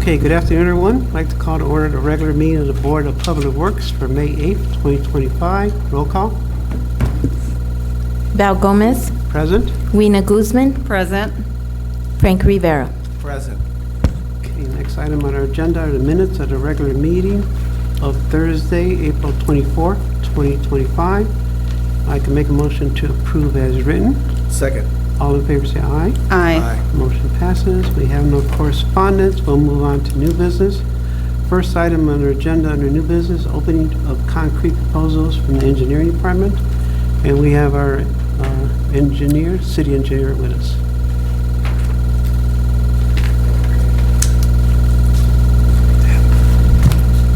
Okay, good afternoon, everyone. I'd like to call to order the regular meeting of the Board of Public Works for May 8th, 2025. Roll call. Val Gomez, Present. Weena Guzman, Present. Frank Rivera. Present. Okay, next item on our agenda are the minutes of the regular meeting of Thursday, April 24th, 2025. I can make a motion to approve as written. Second. All in favor say aye. Aye. Motion passes. We have no correspondence. We'll move on to new business. First item on our agenda under new business, opening of concrete proposals from the engineering department. And we have our engineer, city engineer with us.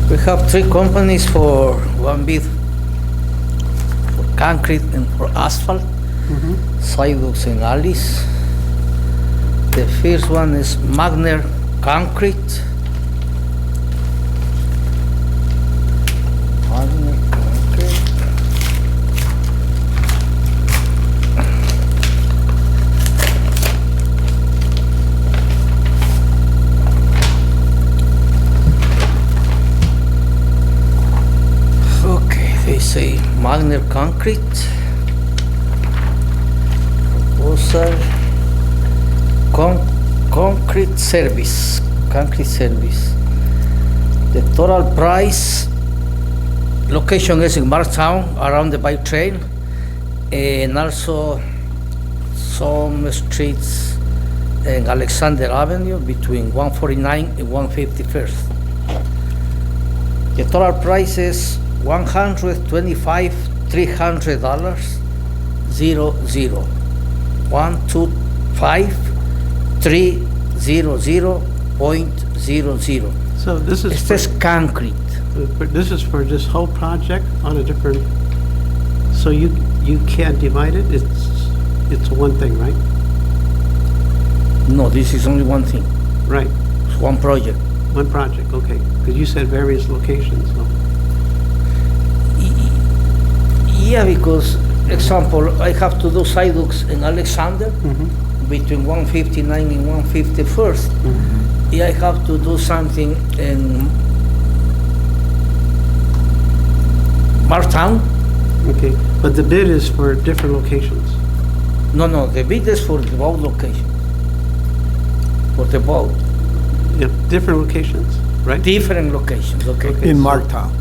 We have three companies for one bid for concrete and for asphalt, sidewalks and alleys. The first one is Magner Concrete. Magner Concrete. Okay, they say Magner Concrete. Proposal. Concrete service. Concrete service. The total price. Location is in Marktown, around the bike trail, and also some streets in Alexander Avenue between 149 and 151st. The total price is $125,300, 00. 125,300.00. So this is Este es concrete. this is for this whole project on a different, so you can't divide it? It's one thing, right? No, this is only one thing. Right, It's one project. one project, okay. Because you said various locations, so. Yeah, because, example, I have to do sidewalks in Alexander between 159 and 151st. Yeah, I have to do something in Marktown. Okay, but the bid is for different locations. No, the bid is for the both locations. For the both. Yeah, different locations, right? Different locations, okay? Okay. In Marktown.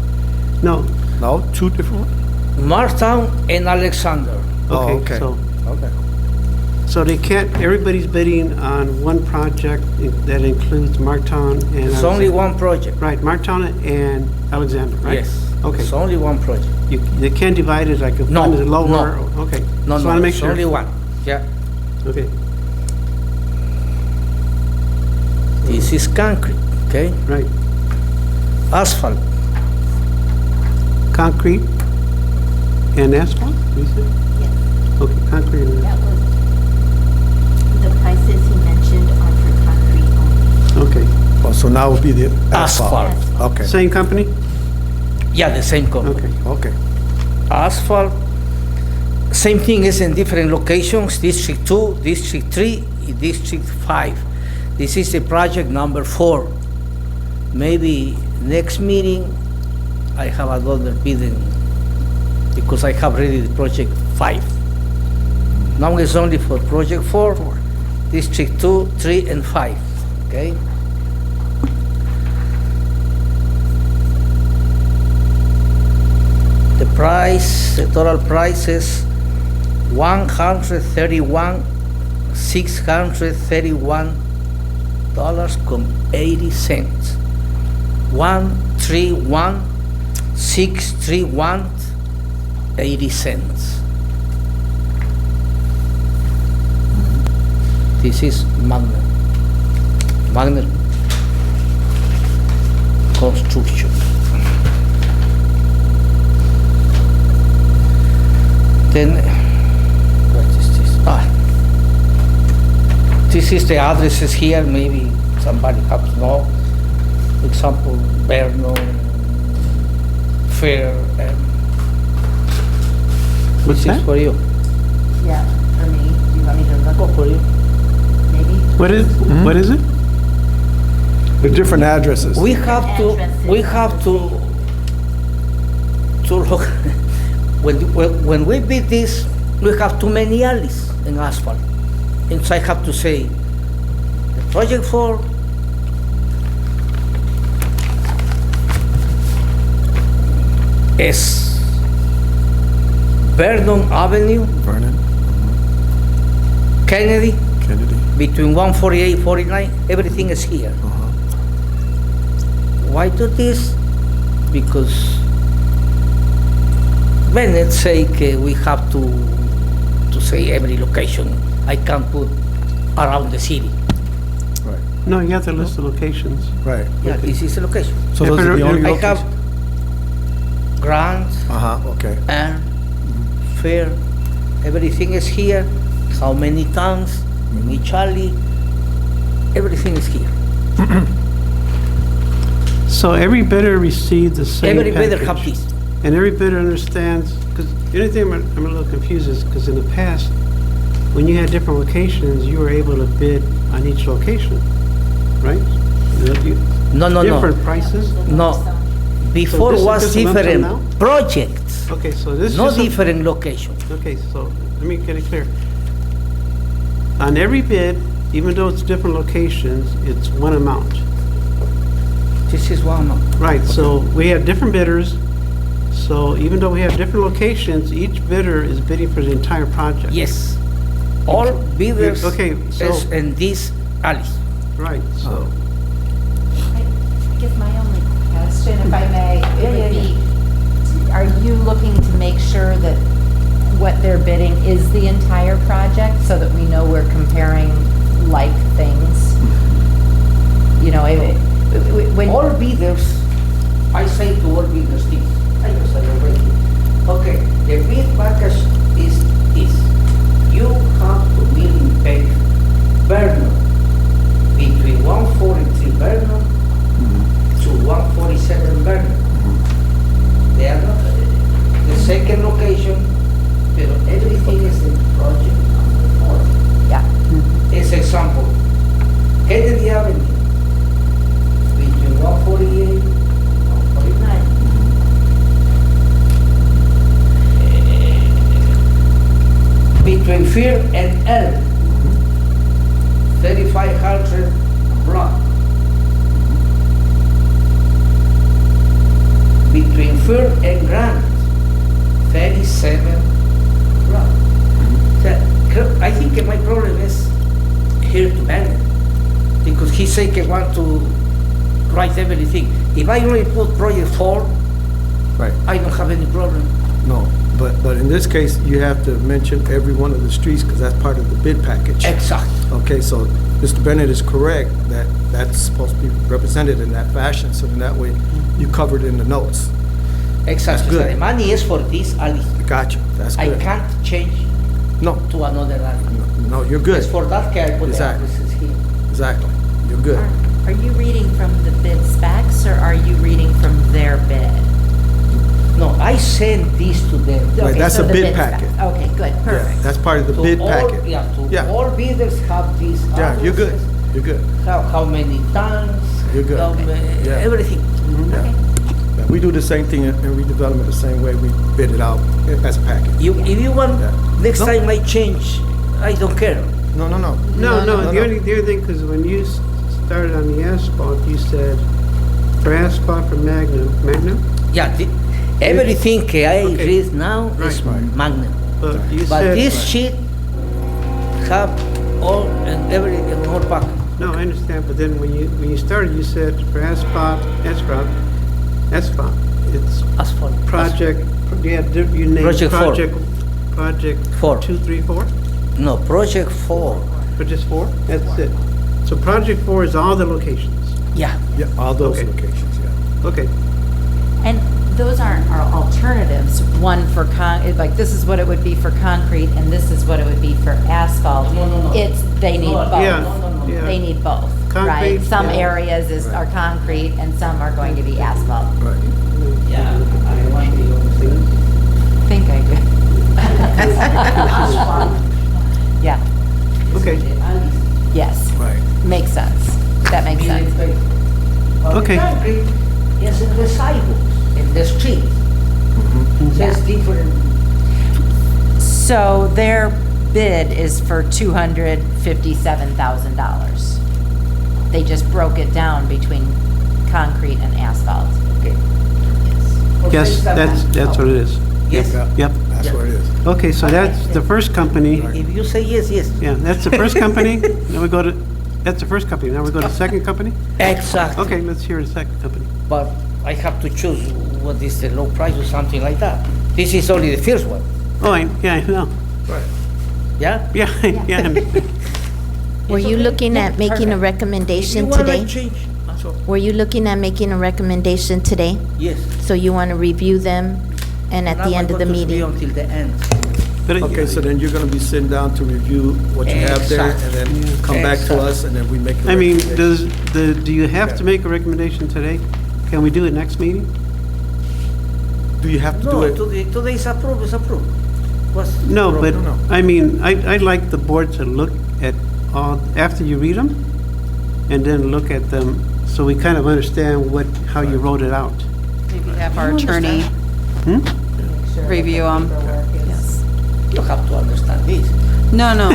No, No, two different ones? Marktown and Alexander. Oh, okay, okay. so, Okay. so they can't, everybody's bidding on one project that includes Marktown and. It's only Alexander. one project. Right, Marktown and Alexander, right? Yes. Okay. It's only one project. They can't divide it like if No, one is lower, no. okay. No, Just no, wanna make it's sure. only one. Yeah. Okay, This is concrete, okay? right. Asphalt. Concrete and asphalt, you said? Yes, Okay, concrete and that was, the prices he mentioned are for concrete only. okay. Oh, so now will be the asphalt. Asphalt. Okay. Same company? Yeah, the same company. Okay, Okay. Asphalt. Same thing is in different locations, District 2, District 3, and District 5. This is the project number 4. Maybe next meeting, I have another bidding, because I have ready the project 5. Now it's only for project 4, District 2, 3, and 5, okay? The price, the total price is $131,631.80. 131,631.80. This is Magner Construction. Then, what is this? This is the addresses here, maybe somebody have to know. Example, Vernon, Fair, and What's this is that? for you. Yeah, for me, do you want me to look? For you. Maybe? What is it? The different addresses. We have to look, when we bid this, we have too many alleys in asphalt. And so I have to say, the project 4 is Vernon Avenue, Vernon, Kennedy, Kennedy. between 148, 49, everything is here. Uh-huh. Why do this? Because Bennett say we have to say every location. I can't put around the city. Right, No, you have to list the locations. right. Yeah, this is a location. So those are the only I locations? have Grant, Uh-huh, okay. and Fair, everything is here. How many towns, each alley, everything is here. So every bidder received the same Every bidder have package. this. And every bidder understands, because the only thing I'm a little confused is, because in the past, when you had different locations, you were able to bid on each location, right? No. Different prices? No. Before this is was just a lump sum different now? projects, Okay, so this is no just a- different location. Okay, so let me get it clear. On every bid, even though it's different locations, it's one amount. This is one amount. Right, so we have different bidders, so even though we have different locations, each bidder is bidding for the entire project. Yes. All bidders okay, so- is in this alley. Right, so, I guess my only question, if I may, it would be, are you looking to make sure that what they're bidding is the entire project so that we know we're comparing like things? You know, when. All bidders, I say to all bidders this, I just said already. Okay, the bid package is this. You have to really pay Vernon between 143 Vernon to 147 Vernon. They are not the second location, but everything is in project number 4. Yeah, As example, Kennedy Avenue, between 148 and 149. Between Fear and Elm, 3500 block. Between Fear and Grant, 37 block. I think my problem is here to Bennett, because he said he want to write everything. If I only put project 4, Right, I don't have any problem. no, but in this case, you have to mention every one of the streets because that's part of the bid package. Exactly. Okay, so Mr. Bennett is correct that that's supposed to be represented in that fashion, so then that way you cover it in the notes. Exactly. good. So the money is for this alley. Gotcha, that's I good. can't change No, to another alley. no, you're good, It's for that car, I put the Exactly. addresses here. exactly, you're good. are you reading from the bid specs or are you reading from their bid? No, I sent this to them. Right, Okay, that's so a the bid specs. packet. Okay, good, Yeah, perfect. that's part of the To bid all- packet. Yeah, to Yeah. all bidders have these Yeah, you're good, addresses, you're good. how many tons, You're good. how Yeah. everything. Yeah. Okay. Yeah, we do the same thing in redevelopment, the same way we bid it out as a package. If you want, Yeah. next No. time I change, I don't care. No, no, no, the only thing, because when you started on the asphalt, you said for asphalt for Magnum, Yeah, everything I Okay. read now is Right. Magnum. but you But said. this sheet have all and every and all pack. No, I understand, but then when you started, you said for asphalt, it's Asphalt. project, you named Project 4. Project 4. 2, 3, 4? No, project 4. Or just 4? That's it. So project 4 is all the locations. Yeah. yeah, all those Okay. locations, yeah. Okay, And those aren't our alternatives, one for like, this is what it would be for concrete, and this is what it would be for asphalt. No. It's, they need No, both. yeah, yeah. They need both, right? Concrete, Some yeah. areas are concrete, and some are going to be asphalt. Right. Yeah. I want the other things. I think I do. Asphalt. Yeah, okay. The alleys. yes, Right. makes sense. That makes sense. Okay. concrete is in the sidewalks, in the street. Says different. So their bid is for $257,000. They just broke it down between concrete and asphalt. Okay. Yes, that's what it is. Yes. Yep. That's what it is. Okay, so that's the first company. If you say yes, yes. Yeah, that's the first company. Then we go to, that's the first company. Now we go to the second company? Exactly. Okay, let's hear the second company. But I have to choose what is the low price or something like that. This is only the first one. Oh, yeah, I know. Right. Yeah? Yeah, yeah. Were you looking at making a If you recommendation want to today? make change, that's all. Were you looking at making a recommendation today? Yes. So you want to review them and at the end of the meeting? Until the end. But it- Okay, so then you're gonna be sitting down to review what you have there, and then come back to us, and then we make the I mean, recommendation. do you have to make a recommendation today? Can we do it next meeting? Do you have to do No, it? today's approved, is approved. What's? No, but, No. I mean, I'd like the board to look at all, after you read them, and then look at them, so we kind of understand how you wrote it out. Maybe have our attorney Hmm? review them. Yes. You have to understand this. No, no.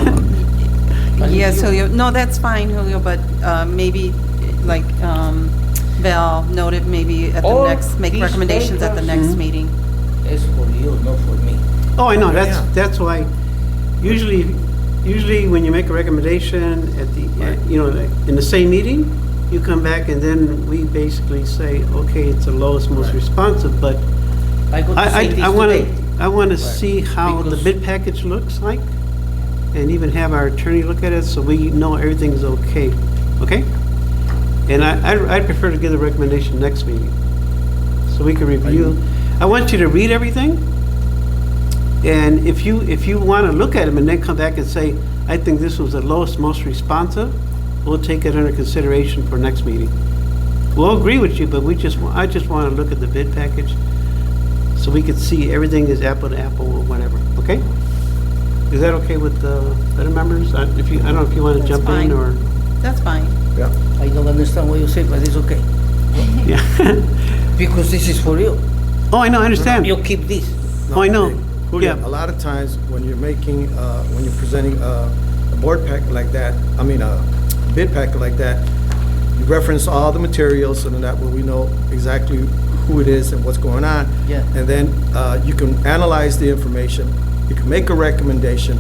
But Yes, you- Julio. No, that's fine, Julio, but maybe like Val noted, maybe at the All next, make these recommendations at the papers- next meeting. It's for you, not for me. Oh, I know, Yeah. that's why, usually when you make a recommendation at the, you know, in the same meeting, you come back and then we basically say, okay, it's the lowest, most Right. responsive, but I got to say this I want today. to, I want to see how the Because- bid package looks like, and even have our attorney look at it, so we know everything's okay, okay? And I'd prefer to give the recommendation next meeting, so we can review. I want you to read everything, and if you want to look at them and then come back and say, I think this was the lowest, most responsive, we'll take it under consideration for next meeting. We'll agree with you, but I just want to look at the bid package, so we could see everything is apple to apple or whatever, okay? Is that okay with the other members? I don't know if you want to That's jump fine. in, or, That's fine. Yeah. I don't understand what you say, but it's okay. yeah. Because this is for you. Oh, I know, I understand. You keep this. Oh, I know. okay. Julio, Yeah. a lot of times when you're making, when you're presenting a board pack like that, I mean, a bid pack like that, you reference all the materials, so that way we know exactly who it is and what's going on. Yeah. And then you can analyze the information, you can make a recommendation.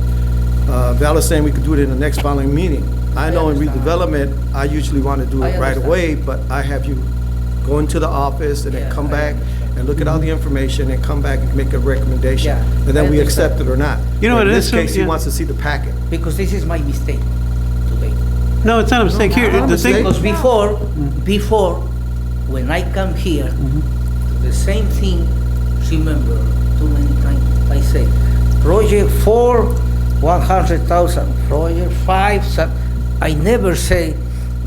Val is saying we could do it in the next following meeting. I know in understand. redevelopment, I usually want to do I it right understand. away, but I have you go into the office and then Yeah, come I back understand. and look at all the information and come back and make a recommendation. Yeah, And then I we understand. accept it or not. You know But what it in is, this case, he yeah. wants to see the packet. Because this is my mistake today. No, it's not a mistake. Here, not a the thing, mistake. Because before, when I come here, the same thing, remember, too many times, I say, project 4, 100,000, project 5, I never say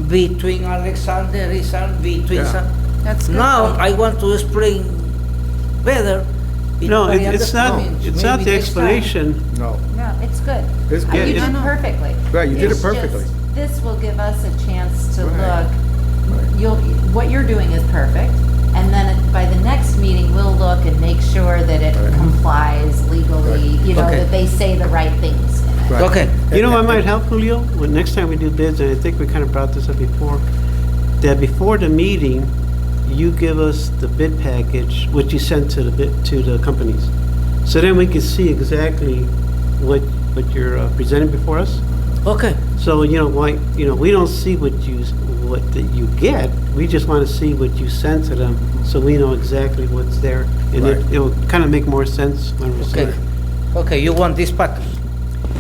between Alexander and between Yeah. some. That's good. Now, I want to explain better. no, because I it's not, understand. it's not Maybe the next time. explanation. No. No, it's good. It's You good. did Yeah, perfectly. Right, you did it It's just, perfectly. This will give us a chance to Right. look, Right. what you're doing is perfect, and then by the next meeting, we'll look and make sure that it Right. complies legally, you know, Okay. that they say the right things in it. Right. Okay. You know what might help, Julio? When next time we do bids, and I think we kind of brought this up before, that before the meeting, you give us the bid package, which you sent to the companies. So then we can see exactly what you're presenting before us. Okay, So, we don't see what that you get. We just want to see what you send to them, so we know exactly what's there. And Right. it'll kind of make more sense when we see okay. it. Okay, you want this package?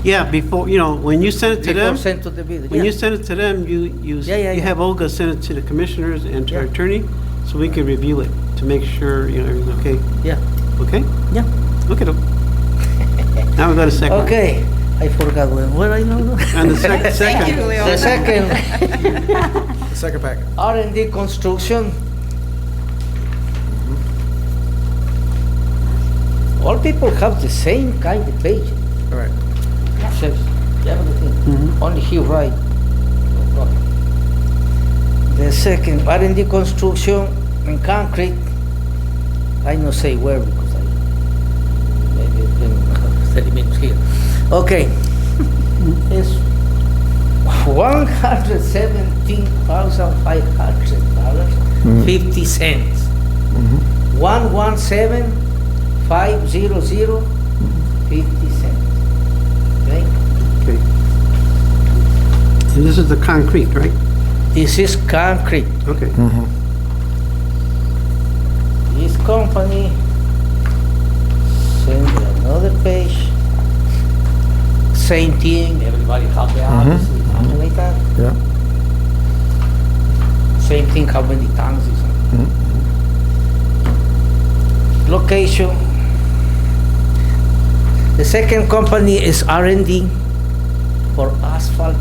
Yeah, before, when you send it to Before them, send to the bidder, when yeah. you send it to them, you Yeah. have Olga send it to the commissioners and to our Yeah. attorney, so we can review it to make sure, everything's okay. Yeah, Okay? yeah. Okay, now we got a second. Okay, I forgot where I know. And the second, Thank you, Julio. The second, The second packet. R&D construction. All people have the same kind of page. All right. Says everything. Mhm. Only he write. No problem. The second, R&D construction and concrete. I not say where because I maybe it's been 30 minutes here. Okay. It's $117,500.50. 117,500.50. Okay? Okay. And this is the concrete, right? This is concrete. Okay. This company send me another page. Same thing, everybody have the obviously, something like that. Yeah. Same thing, how many tanks is on. Location. The second company is R&D for asphalt.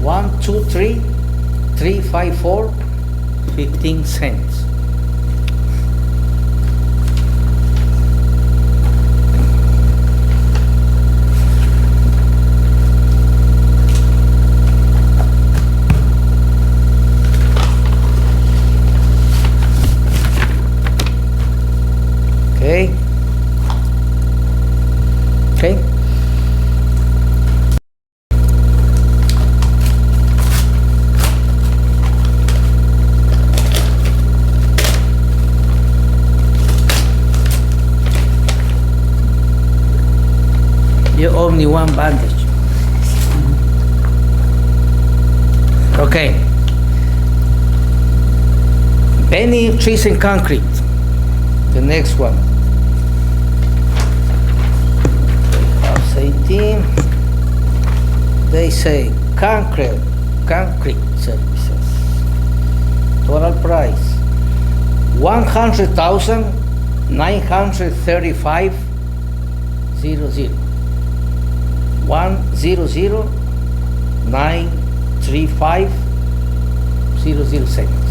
123,354.15. 123,354.15. Okay. Okay. You owe me one bandage. Okay. Benny Trees and Concrete. The next one. Same team. They say concrete services. Total price 100,935.00. 100,935.00 seconds.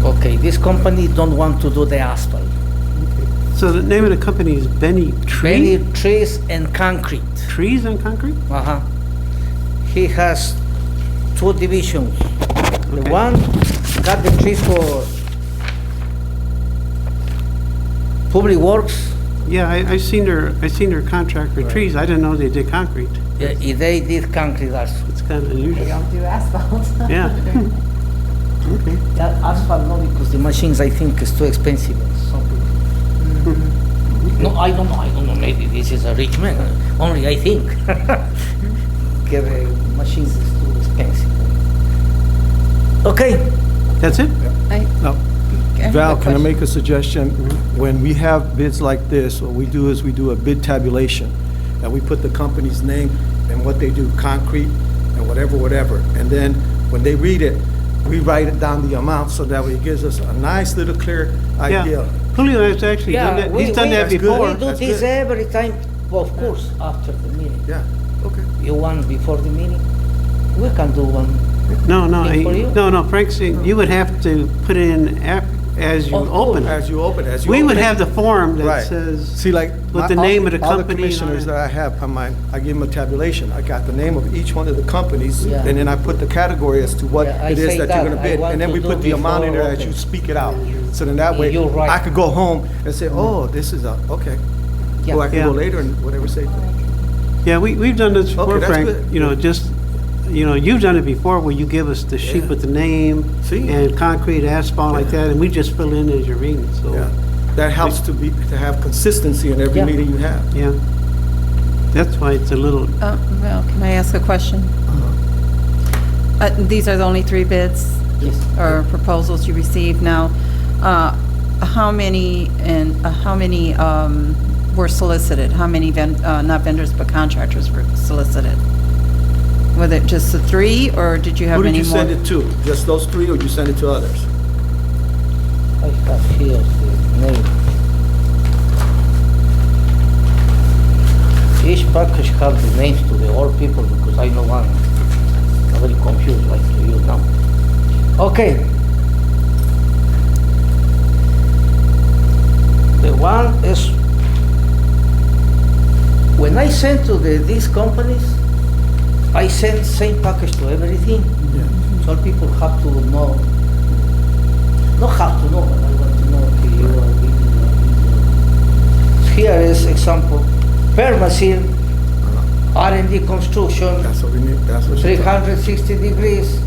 Okay, this company don't want to do the asphalt. So the name of the company is Benny Tree? Benny Trees and Concrete. Trees and concrete? Uh-huh. He has two divisions. The Okay. one got the trees for public works. Yeah, I seen their contract for trees. I didn't know they did concrete. Yeah, they did concrete also. It's kind of They unusual. don't do asphalt. Yeah. Okay. That asphalt, no, because the machines, I think, is too expensive. Some people. No, I don't know, maybe this is a rich man, only I think. The machines is too expensive. Okay, That's it? Now, have Val, a can I question. make a suggestion? When we have bids like this, what we do is we do a bid tabulation, and we put the company's name and what they do, concrete and whatever. And then when they read it, we write it down the amount, so that way it gives us a nice little clear idea. Yeah. Julio has actually done yeah, that. He's done that that's good. before. we do That's this good. every time, of course, after the meeting. Yeah, okay. You want before the meeting? We can do one. No, Thing for you? no, Frank's saying you would have to put in as you Of open course. it. As you open it. We would have the form that Right. says, See, like. with the all- name of the All the company and all commissioners that. that I have on mine, I give them a tabulation. I got the name of each one of the companies, Yeah. and then I put the category as to what Yeah, I it is say that you're that. gonna I bid. want And then to we do put the amount in there before as you open. speak it out. So then that way, You're right. I could go home and say, oh, this is a, okay. Yeah. Or I can Yeah. go later and whatever say. yeah, we've done this before, that's Frank. good. You know, just, you've done it before where you give us the sheet Yeah. with the name See? and concrete, asphalt like Yeah. that, and we just fill in as you're reading, so. Yeah, that helps to have consistency in every Yeah. meeting you have. Yeah. That's why it's a little, Val, can I ask a question? These are the only 3 bids Yes. or proposals you received now. How many were solicited? How many, not vendors, but contractors were solicited? Was it just the 3, or did you have Who did any you more? send it to? Just those 3, or you send it to others? I have here the name. Each package have the names to the all people because I know one. A very confused like you now. Okay. The one is, when I send to these companies, I send same package to everything. Yeah. So people have to know, not have to know, but I want to know if you are giving Here is example, Permasil, R&D construction, That's what we need, that's what you're talking. 360 degrees,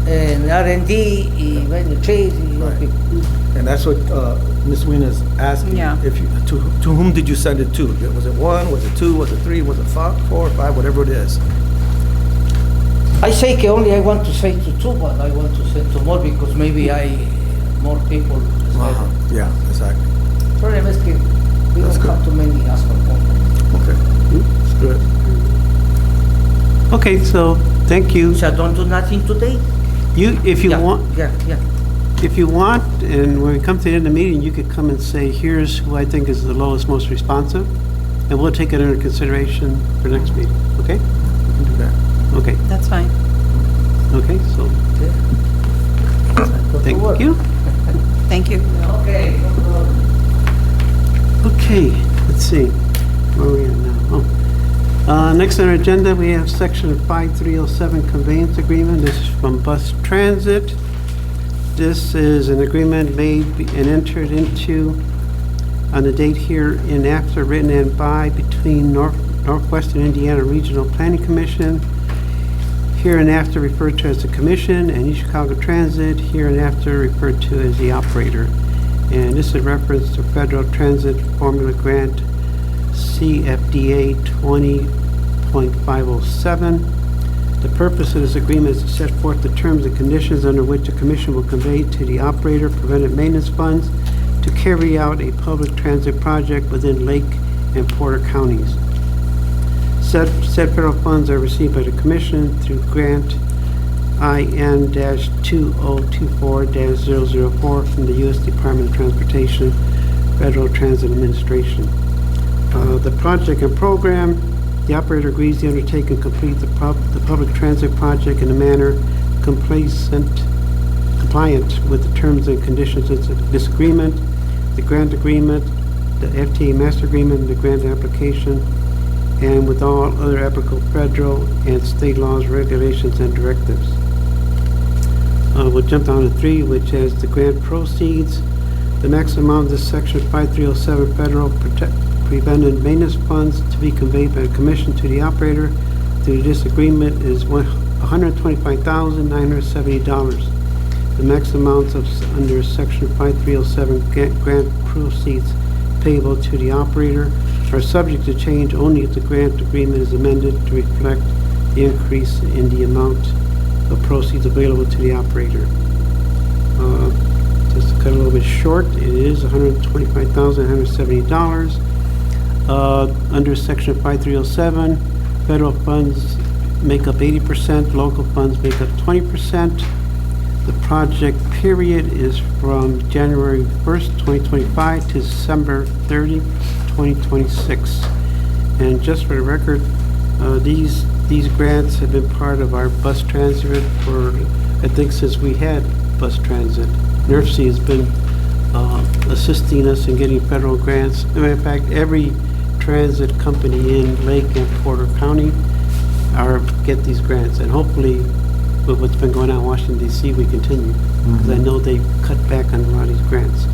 Yeah. and R&D, y bueno, trees, y Right. And that's what Ms. Wiener's asking. Yeah. If you, to whom did you send it to? Was it one, was it two, was it three, was it five, 4 or 5, whatever it is? I say que only I want to say to two, but I want to say to more because maybe more people. Uh-huh. Yeah, exactly. Problem es que we That's don't good. have too many asphalt companies. Okay. That's good. Okay, so, thank you. So I don't do nothing today? If you Yeah, want, Yeah, yeah. if you want, and when we come to the end of the meeting, you could come and say, here's who I think is the lowest, most responsive, and we'll take it under consideration for next meeting, okay? We can do that. Okay, That's fine. okay, so, Go to thank work. you. Thank you. Okay, no problem. Okay, let's see, where are we at now? Next on our agenda, we have section 5307 conveyance agreement. This is from Bus Transit. This is an agreement made and entered into on the date here in after written and by between Northwestern Indiana Regional Planning Commission, here and after referred to as the Commission, and East Chicago Transit, here and after referred to as the operator. And this is reference to Federal Transit Formula Grant CFDA 20.507. The purpose of this agreement is to set forth the terms and conditions under which the Commission will convey to the operator preventive maintenance funds to carry out a public transit project within Lake and Porter counties. Said federal funds are received by the Commission through grant IN-2024-004 from the U.S. Department of Transportation, Federal Transit Administration. The project and program, the operator agrees to undertake and complete the public transit project in a manner compliant with the terms and conditions of this agreement, the grant agreement, the FTA master agreement, and the grant application, and with all other applicable federal and state laws, regulations, and directives. We'll jump down to 3, which has the grant proceeds. The maximum amount of this section 5307 federal preventive maintenance funds to be conveyed by the Commission to the operator through this agreement is $125,970. The maximum amounts of under section 5307 grant proceeds payable to the operator are subject to change only if the grant agreement is amended to reflect the increase in the amount of proceeds available to the operator. Just to cut a little bit short, it is $125,170. Under section 5307, federal funds make up 80%, local funds make up 20%. The project period is from January 1st, 2025 to December 30, 2026. And just for the record, these grants have been part of our bus transit for, I think, since we had bus transit. NERC has been assisting us in getting federal grants. As a matter of fact, every transit company in Lake and Porter County get these grants, and hopefully with what's been going on in Washington D.C. we continue, because I know they've cut back on a lot of these grants.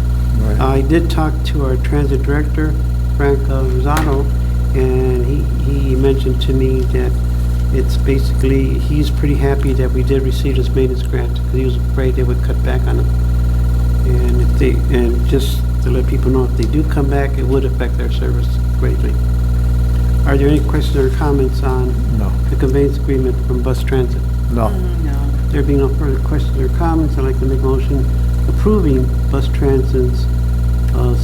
Right. I did talk to our transit director, Frank Rosado, and he mentioned to me that it's basically, he's pretty happy that we did receive this maintenance grant, because he was afraid they would cut back on it. And just to let people know, if they do come back, it would affect their service greatly. Are there any questions or comments on No. the conveyance agreement from Bus Transit? No. No. There being no further questions or comments, I'd like to make a motion approving Bus Transit's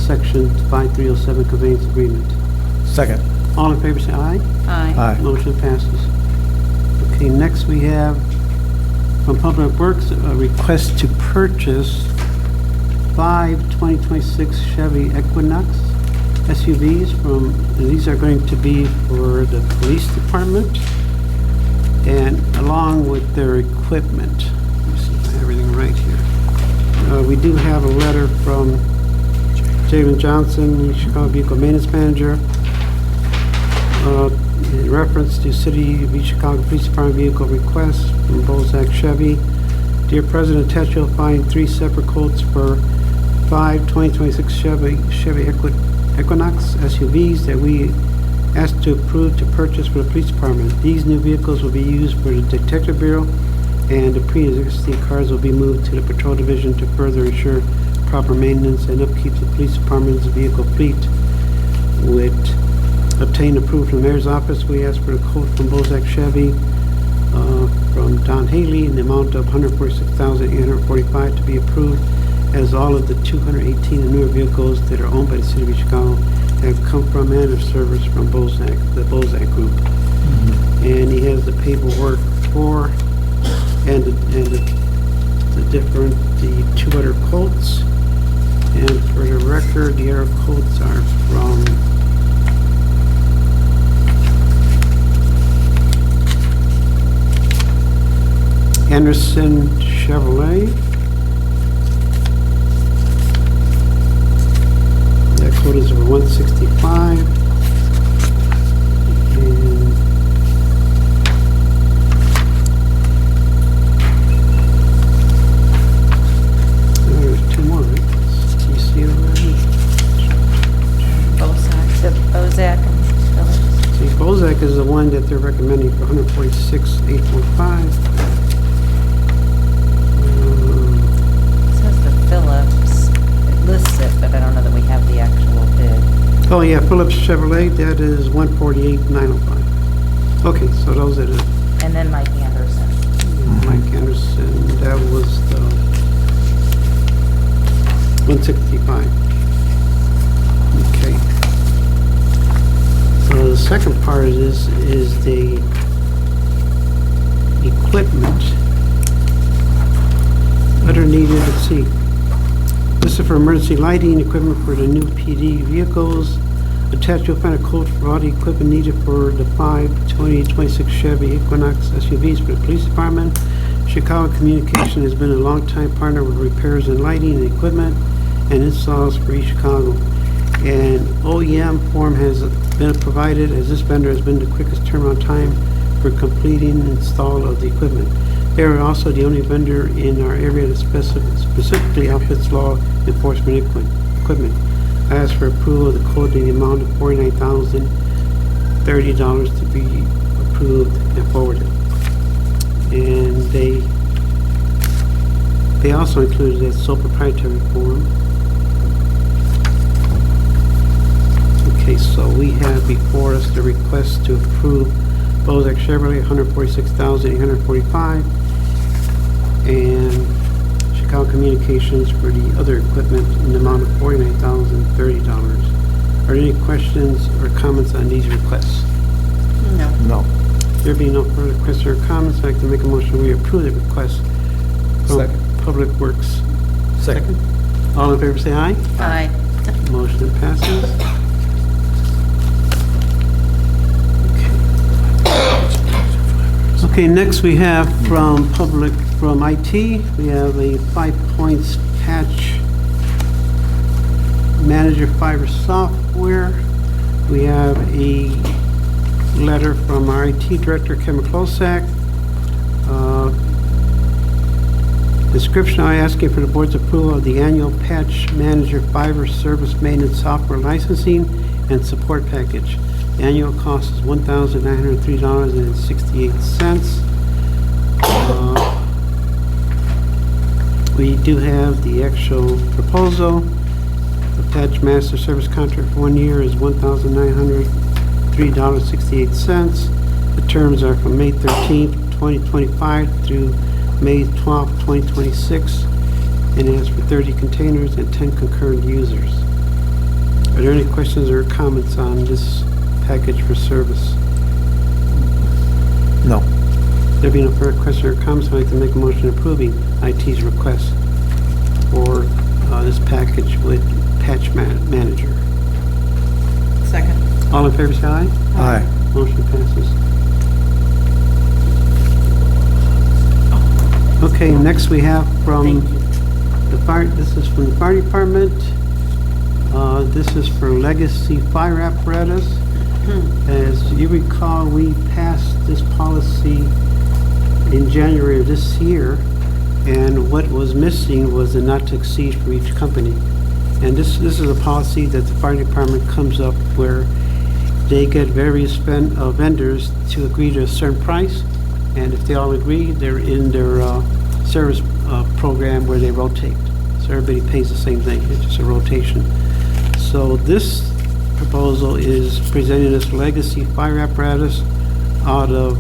Section 5307 conveyance agreement. Second. All in favor, say aye. Aye. Aye. Motion passes. Okay, next we have from Public Works, a request to purchase 5 2026 Chevy Equinox SUVs from, and these are going to be for the police department. and along with their equipment. Let me see if I have everything right here. We do have a letter from Jalen Johnson, Chicago Vehicle Maintenance Manager, in reference to City of East Chicago Police Department vehicle request from Bozak Chevy. Dear President, attached you'll find 3 separate quotes for 5 2026 Chevy Equinox SUVs that we asked to approve to purchase for the police department. These new vehicles will be used for the Detective Bureau, and the pre-existing cars will be moved to the Patrol Division to further ensure proper maintenance and upkeep of the police department's vehicle fleet. With obtained approval from the Mayor's Office, we asked for a quote from Bozak Chevy from Don Haley in the amount of $146,845 to be approved, as all of the 218 and newer vehicles that are owned by the City of Chicago have come from and are serviced from Bozak, the Bozak Group. And he has the paperwork for and the 2 other quotes. And for the record, the other quotes are from Anderson Chevrolet. That quote is over 165. And there's 2 more, right? Do you see it already? Bozak and Phillips. See, Bozak is the one that they're recommending for $146,845. Says the Phillips, it lists it, but I don't know that we have the actual bid. Oh, yeah, Phillips Chevrolet, that is $148,905. Okay, so those are the And then Mike Anderson. Mike Anderson, that was the 165. Okay. So the second part of this is the equipment that are needed. Let's see. This is for emergency lighting equipment for the new PD vehicles. Attached, you'll find a quote for all the equipment needed for the 5 2026 Chevy Equinox SUVs for the police department. Chicago Communication has been a long-time partner with repairs and lighting and equipment and installs for East Chicago. And OEM form has been provided, as this vendor has been the quickest turnaround time for completing install of the equipment. They are also the only vendor in our area that specifically outfits law enforcement equipment. I asked for approval of the quote in the amount of $49,030 to be approved and forwarded. And they also included that sole proprietary form. Okay, so we have before us the request to approve Bozak Chevrolet, $146,845, and Chicago Communications for the other equipment in the amount of $49,030. Are there any questions or comments on these requests? No. No. There being no further questions or comments, I'd like to make a motion we approve the request from Second. Public Works. Second. All in favor say aye. Aye. Motion passes. Okay, next we have from IT, we have a 5 Points Patch Manager Fiber software. We have a letter from our IT Director, Kevin Klosak. Description, I asking for the board's approval of the annual Patch Manager Fiber Service Maintenance Software Licensing and Support Package. The annual cost is $1,903.68. We do have the actual proposal. The Patch Master Service contract for 1 year is $1,903.68. The terms are from May 13th, 2025 through May 12th, 2026, and it has for 30 containers and 10 concurrent users. Are there any questions or comments on this package for service? No. There being no further questions or comments, I'd like to make a motion approving IT's request for this package with Patch Manager. Second. All in favor say aye. Aye. Motion passes. Okay, next we have from Thank you. the fire, this is from the fire department. This is for legacy fire apparatus. As you recall, we passed this policy in January of this year, and what was missing was the not to exceed for each company. And this is a policy that the fire department comes up where they get various vendors to agree to a certain price, and if they all agree, they're in their service program where they rotate. So everybody pays the same thing, it's just a rotation. So this proposal is presenting us legacy fire apparatus out of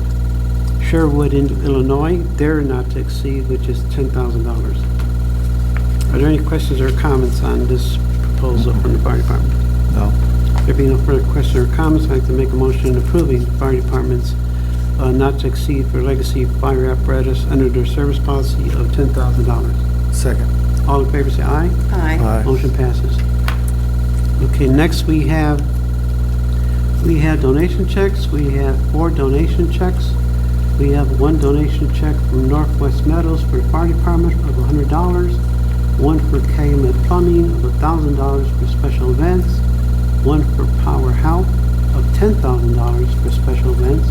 Sherwood, Illinois. They're not to exceed, which is $10,000. Are there any questions or comments on this proposal from the fire department? No. There being no further questions or comments, I'd like to make a motion approving the fire department's not to exceed for legacy fire apparatus under their service policy of $10,000. Second. All in favor say aye. Aye. Motion passes. Okay, next we have donation checks. We have 4 donation checks. We have 1 donation check from Northwest Meadows for the fire department of $100, 1 for Calumet Plumbing of $1,000 for special events, 1 for Power Health of $10,000 for special events,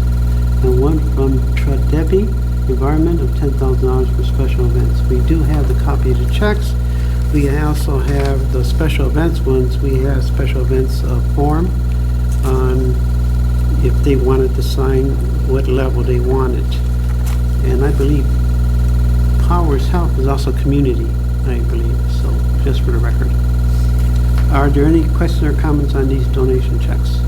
and 1 from Tradebi Environment of $10,000 for special events. We do have the copy of the checks. We also have the special events ones. We have special events form on if they wanted to sign what level they wanted. And I believe Powers Health is also community, I believe, so just for the record. Are there any questions or comments on these donation checks?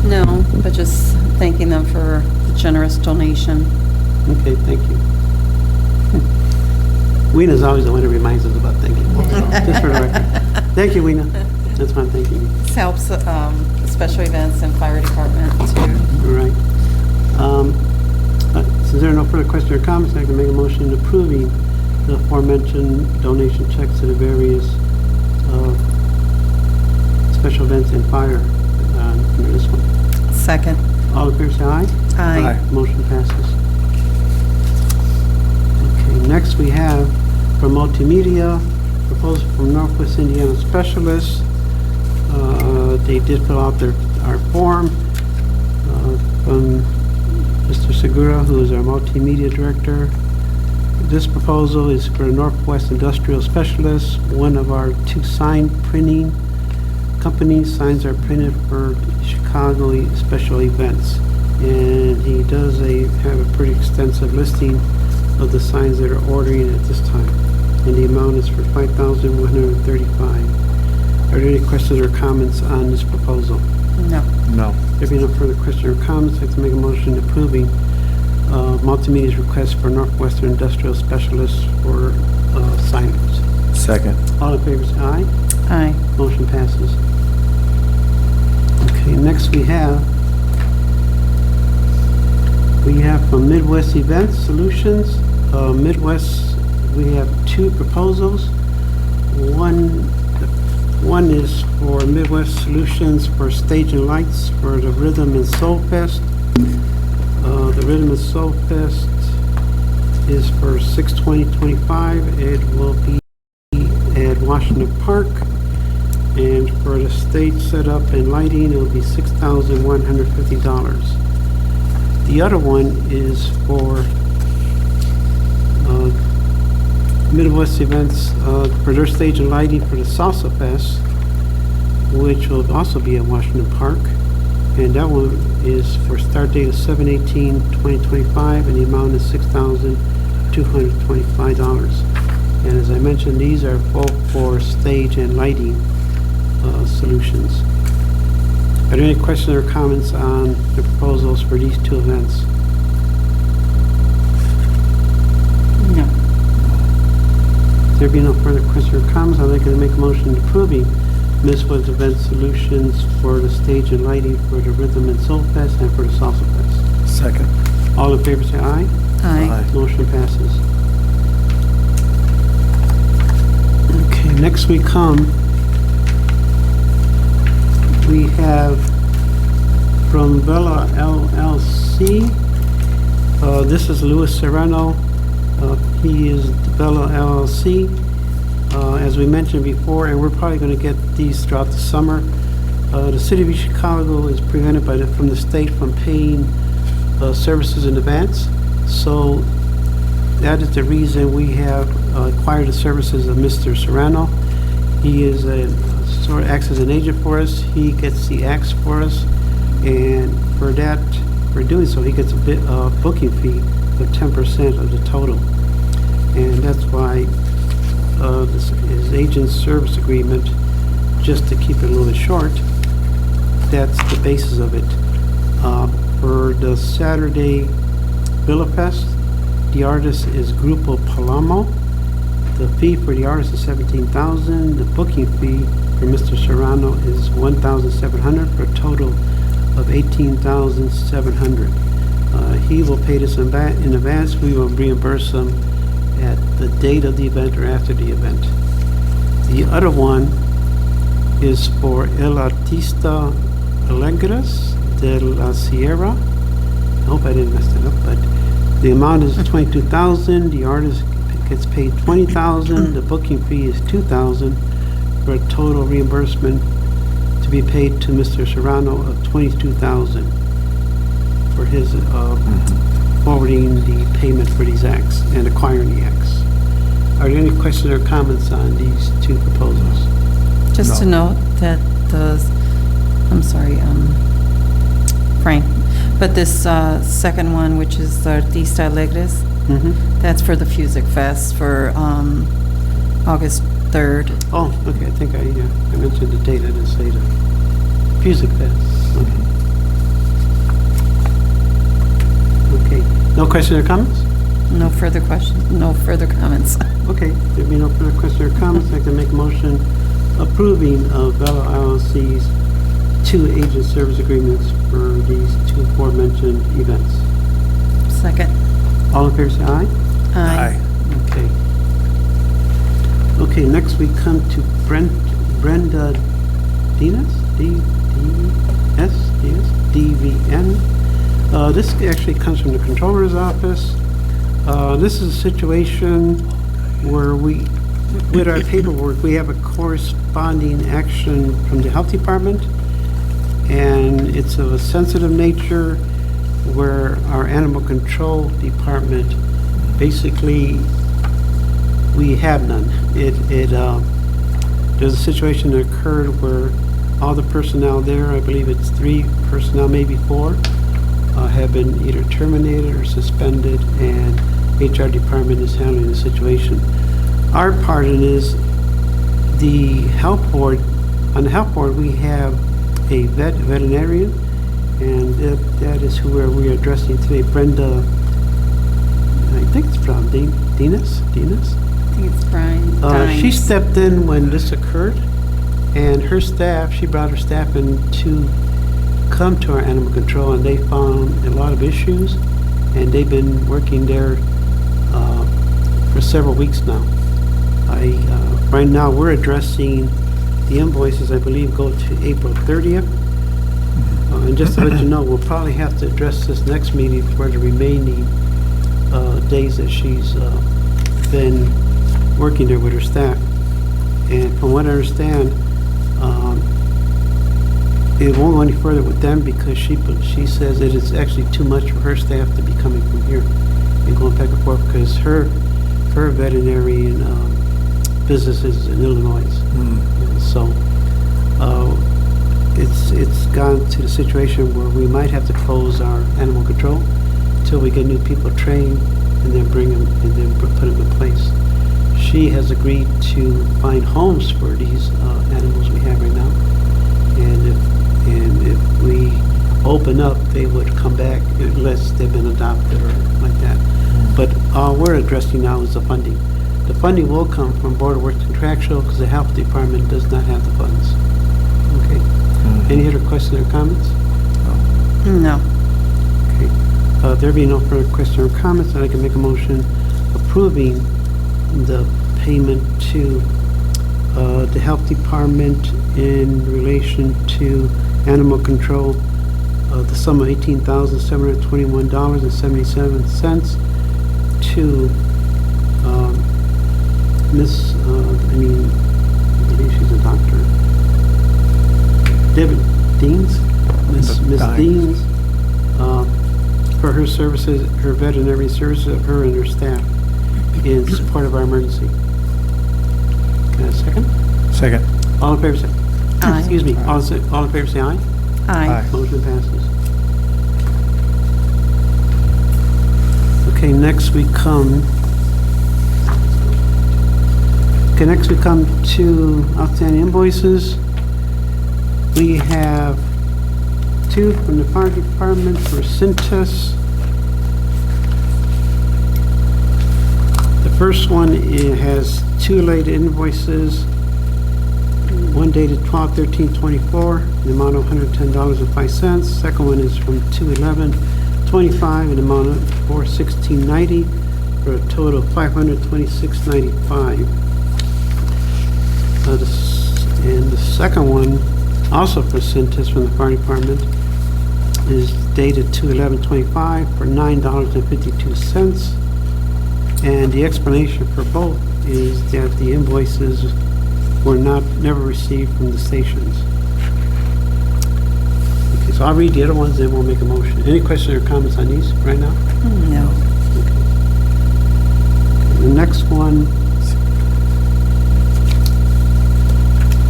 No, but just thanking them for the generous donation. Okay, thank you. Wena's always the one who reminds us about thanking folks, so just for the record. Thank you, Wena. That's fine, thank you. This helps the special events and fire department too. All right. Since there are no further questions or comments, I can make a motion approving the aforementioned donation checks to the various special events and fire under this one. Second. All in favor, say aye. Aye. Motion passes. Okay, next we have from Multimedia, proposal from Northwest Indiana Specialists. They did fill out our form from Mr. Segura, who is our multimedia director. This proposal is for Northwest Industrial Specialists, one of our 2 sign printing companies. Signs are printed for Chicago special events. And he does have a pretty extensive listing of the signs that are ordering at this time. And the amount is for $5,135. Are there any questions or comments on this proposal? No. No. There being no further questions or comments, I'd like to make a motion approving Multimedia's request for Northwestern Industrial Specialists for signage. Second. All in favor, say aye. Aye. Motion passes. Okay, next we have from Midwest Event Solutions. Midwest, we have 2 proposals. One is for Midwest Solutions for stage and lights for the Rhythm and Soul Fest. The Rhythm and Soul Fest is for 6/20/25. It will be at Washington Park. And for the stage setup and lighting, it will be $6,150. The other one is for Midwest Events for their stage and lighting for the Salsa Fest, which will also be at Washington Park. And that one is for start date of 7/18/2025, and the amount is $6,225. And as I mentioned, these are both for stage and lighting solutions. Are there any questions or comments on the proposals for these 2 events? No. There being no further questions or comments, I'd like to make a motion approving Midwest Event Solutions for the stage and lighting for the Rhythm and Soul Fest and for the Salsa Fest. Second. All in favor say aye. Aye. Motion passes. Okay, next we have from Vela LLC, This is Louis Serrano. He is Bella LLC. As we mentioned before, and we're probably going to get these throughout the summer, the city of Chicago is prevented from the state from paying services in advance. So that is the reason we have acquired the services of Mr. Serrano. He is sort of acts as an agent for us. He gets the acts for us, and for that, for doing so, he gets a booking fee of 10% of the total. And that's why his agent service agreement, just to keep it a little bit short, that's the basis of it. For the Saturday Villa Fest, the artist is Grupo Palamo. The fee for the artist is $17,000. The booking fee for Mr. Serrano is $1,700 for a total of $18,700. He will pay this in advance. We will reimburse him at the date of the event or after the event. The other one is for El Artista Alegres de la Sierra. I hope I didn't mess that up, but the amount is $22,000. The artist gets paid $20,000. The booking fee is $2,000 for a total reimbursement to be paid to Mr. Serrano of $22,000 for his forwarding the payment for these acts and acquiring the acts. Are there any questions or comments on these two proposals? Just to note that I'm sorry, Frank, but this second one, which is the Artista Alegres, that's for the Fusic Fest for August 3rd. Oh, okay, I think I mentioned the date, I didn't say the Fusic Fest. Okay, no questions or comments? No further questions, no further comments. Okay, there being no further questions or comments, I can make a motion approving of Bella LLC's 2 agent service agreements for these 2 aforementioned events. Second. All in favor, say aye. Aye. Okay. Okay, next we come to Brenda Dinas, DVN. This actually comes from the Controller's Office. This is a situation where with our paperwork, we have a corresponding action from the Health Department, and it's of a sensitive nature where our Animal Control Department, basically, we have none. There's a situation that occurred where all the personnel there, I believe it's 3 personnel, maybe 4, have been either terminated or suspended, and HR department is handling the situation. Our part in it is the health board. On the health board, we have a veterinarian, and that is who we are addressing today. Brenda, I think it's from Dinas? I think it's Brian. She stepped in when this occurred, and her staff, she brought her staff in to come to our animal control, and they found a lot of issues, and they've been working there for several weeks now. Right now, we're addressing the invoices, I believe, go to April 30th. And just to let you know, we'll probably have to address this next meeting for the remaining days that she's been working there with her staff. And from what I understand, it won't go any further with them because she says it is actually too much for her staff to be coming from here and going back and forth because her veterinarian business is in Illinois. And so it's gone to the situation where we might have to close our animal control until we get new people trained and then bring them and then put them in place. She has agreed to find homes for these animals we have right now, and if we open up, they would come back unless they've been adopted or like that. But all we're addressing now is the funding. The funding will come from Board of Works contractual because the health department does not have the funds. Okay. Any other questions or comments? No. Okay. There being no further questions or comments, then I can make a motion approving the payment to the health department in relation to animal control of the sum of $18,721.77 to Miss, I believe she's a doctor. David Deans, Miss Deans, for her services, her veterinary services of her and her staff in support of our emergency. Can I have a second? Second. All in favor say, Aye. excuse me, all in favor say aye. Aye. Motion passes. Okay, next we come to outstanding invoices. We have two from the fire department for Cintas. The first one, it has two late invoices. One dated 12/13/24, the amount of $110.05. Second one is from 2/11/25, an amount of $416.90, for a total of $526.95. And the second one, also for Cintas from the fire department, is dated 2/11/25 for $9.52. And the explanation for both is that the invoices were never received from the stations. Okay, so I'll read the other ones, then we'll make a motion. Any questions or comments on these right now? No. The next one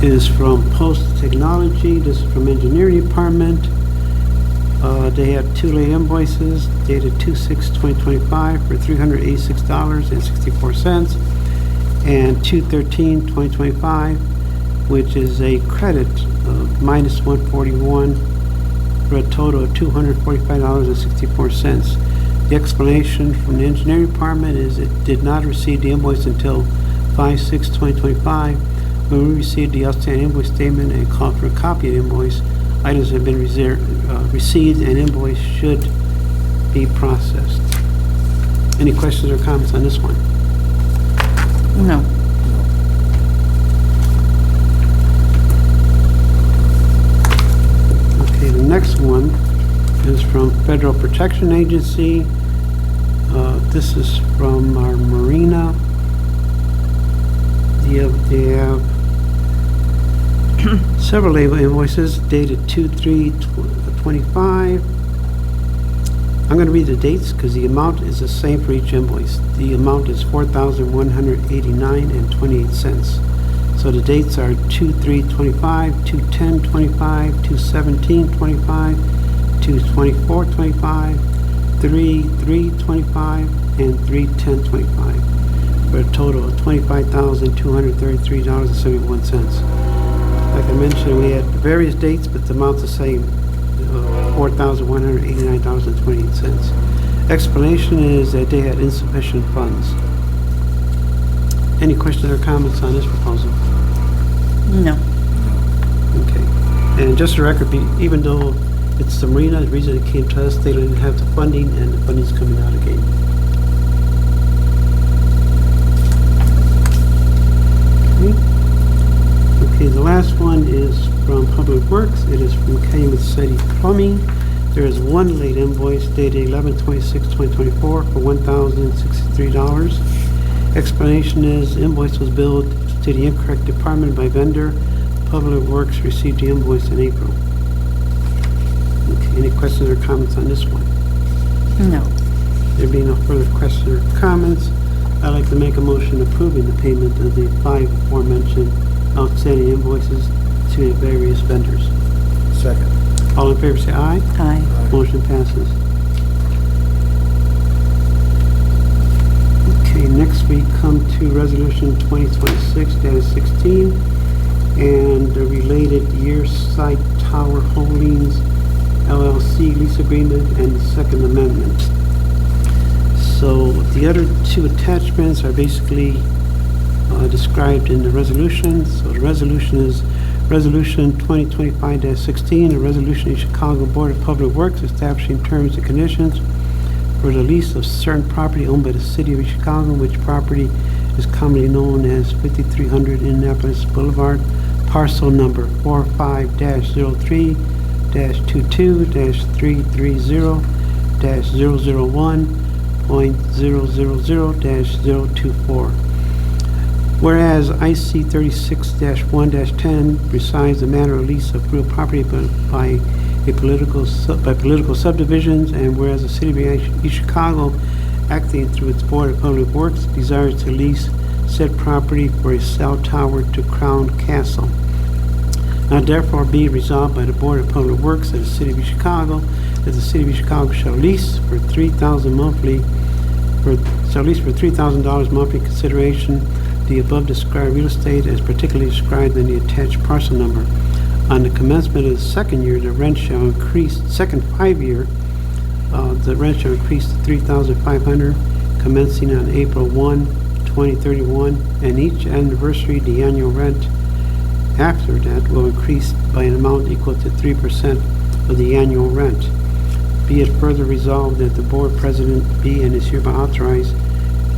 is from Post Technology. This is from Engineering Department. They have two late invoices dated 2/6/2025 for $386.64, and 2/13/2025, which is a credit of minus $141 for a total of $245.64. The explanation from the Engineering Department is it did not receive the invoice until 5/6/2025. When we received the outstanding invoice statement and called for a copy of the invoice, items have been received and invoice should be processed. Any questions or comments on this one? No. Okay, the next one is from Federal Protection Agency. This is from our marina. They have several label invoices dated 2/3/25. I'm going to read the dates because the amount is the same for each invoice. The amount is $4,189.28. So the dates are 2/3/25, 2/10/25, 2/17/25, 2/24/25, 3/3/25, and 3/10/25, for a total of $25,233.71. Like I mentioned, we had various dates, but the amount's the same, $4,189.28. Explanation is that they had insufficient funds. Any questions or comments on this proposal? No. Okay. And just a record, even though it's the marina, the reason it came to us, they didn't have the funding, and the funding's coming out again. Okay, the last one is from Public Works. It is from Calumet City Plumbing. There is one late invoice dated 11/26/2024 for $1,063. Explanation is invoice was billed to the incorrect department by vendor. Public Works received the invoice in April. Okay, any questions or comments on this one? No. There being no further questions or comments, I'd like to make a motion approving the payment of the 5 aforementioned outstanding invoices to the various vendors. Second. All in favor say aye. Aye. Motion passes. Okay, next we come to Resolution 2026-16 and the related Yearside Tower Holdings LLC lease agreement and the Second Amendment. So the other two attachments are basically described in the resolution. So the resolution is Resolution 2025-16, a resolution of the Chicago Board of Public Works establishing terms and conditions for the lease of certain property owned by the City of Chicago, which property is commonly known as 5300 Indianapolis Boulevard, parcel number 45-03 22-330-001.000-024. Whereas IC 36-1-10 presides the matter of lease of real property by political subdivisions, and whereas the City of East Chicago, acting through its Board of Public Works, desires to lease said property for a cell tower to Crown Castle. Now therefore be resolved by the Board of Public Works of the City of East Chicago that the City of East Chicago shall lease for $3,000 monthly consideration the above described real estate as particularly described in the attached parcel number. On the commencement of the second year, the rent shall increase, second 5 year, the rent shall increase to $3,500 commencing on April 1, 2031, and each anniversary, the annual rent after that will increase by an amount equal to 3% of the annual rent. Be it further resolved that the board president be and is hereby authorized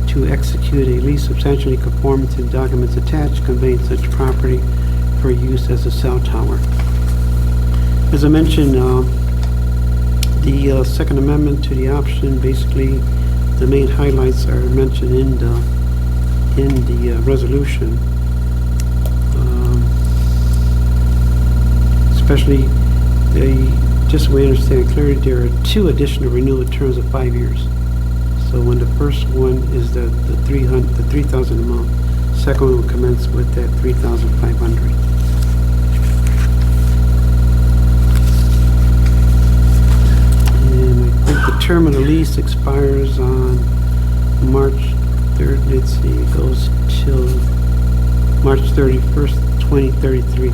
to execute a lease substantially conforming to the documents attached conveying such property for use as a cell tower. As I mentioned, the Second Amendment to the option, basically the main highlights are mentioned in the resolution. Especially, just so we understand clearly, there are 2 additional renewal terms of 5 years. So when the first one is the $3,000 a month, second one will commence with that $3,500. And I think the term of the lease expires on March 3rd. Let's see, it goes till March 31st, 2033.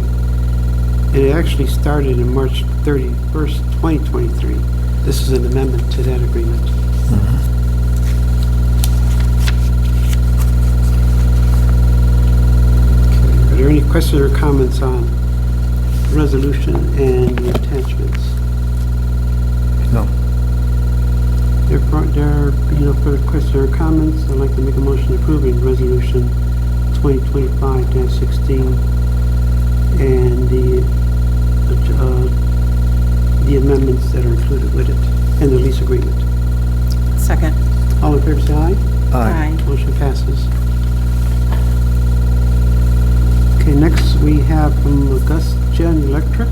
And it actually started in March 31st, 2023. This is an amendment to that agreement. Okay. Are there any questions or comments on the resolution and the attachments? No. Therefore, there being no further questions or comments, I'd like to make a motion approving Resolution 2025-16 and the amendments that are included with it and the lease agreement. Second. All in favor, say aye. Aye. Motion passes. Okay, next we have from AugusGen Electric.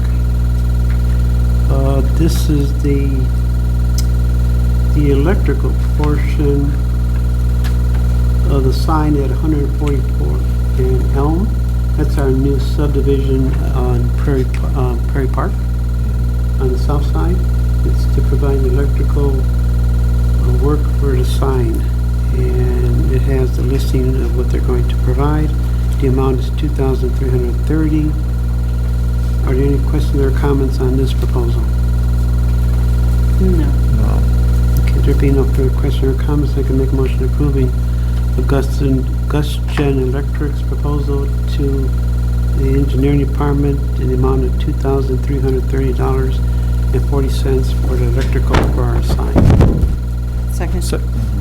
This is the electrical portion of the sign at 144 in Elm. That's our new subdivision on Prairie Park on the south side. It's to provide electrical work for the sign, and it has the listing of what they're going to provide. The amount is $2,330. Are there any questions or comments on this proposal? No. Okay, there being no further questions or comments, I can make a motion approving AugusGen Electric's proposal to the engineering department in the amount of $2,330.40 for the electrical for our sign. Second.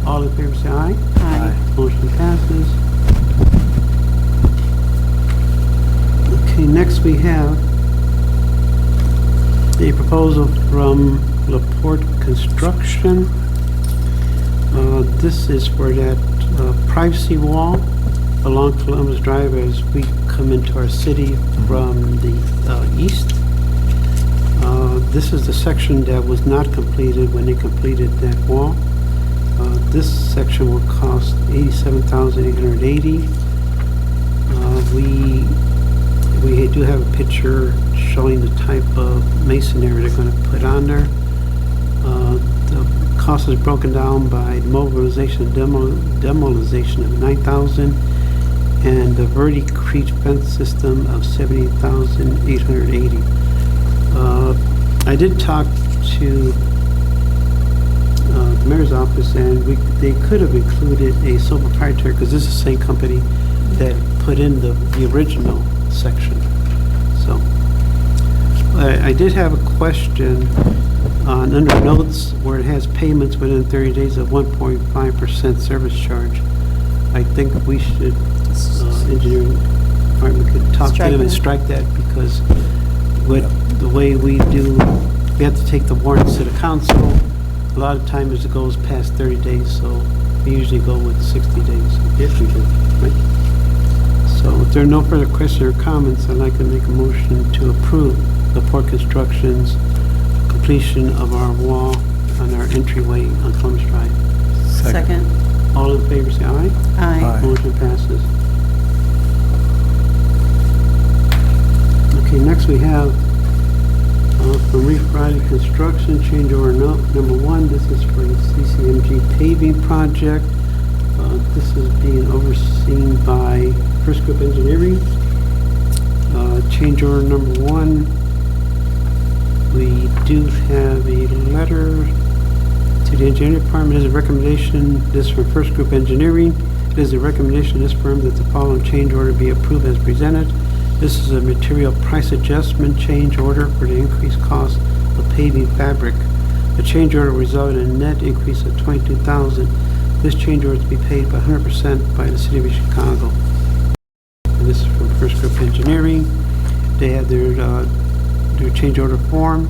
All in favor, say aye. Aye. Motion passes. Okay, next we have a proposal from LaPorte Construction. This is for that privacy wall along Columbus Drive as we come into our city from the east. This is the section that was not completed when they completed that wall. This section will cost $87,880. We do have a picture showing the type of masonry they're going to put on there. The cost is broken down by mobilization and demolition of $9,000 and the verticrete fence system of $78,880. I did talk to the mayor's office, and they could have included a sole proprietor because this is the same company that put in the original section. So I did have a question on under notes where it has payments within 30 days of 1.5% service charge. I think we should, engineering department could talk to them and strike that because with the way we do, we have to take the warrants to the council. A lot of times it goes past 30 days, so we usually go with 60 days. If we do, right? So if there are no further questions or comments, I'd like to make a motion to approve the Port Construction's completion of our wall on our entryway on Columbus Drive. Second. All in favor, say aye. Aye. Aye. Motion passes. Okay, next we have from Reef Friday Construction, change order number 1. This is for the CCMG paving project. This is being overseen by First Group Engineering. Change order number 1. We do have a letter to the engineering department. It is a recommendation, this is from First Group Engineering. It is a recommendation of this firm that the following change order be approved as presented. This is a material price adjustment change order for the increased cost of paving fabric. The change order resulted in a net increase of $22,000. This change order is to be paid by 100% by the City of Chicago. And this is from First Group Engineering. They have their change order form.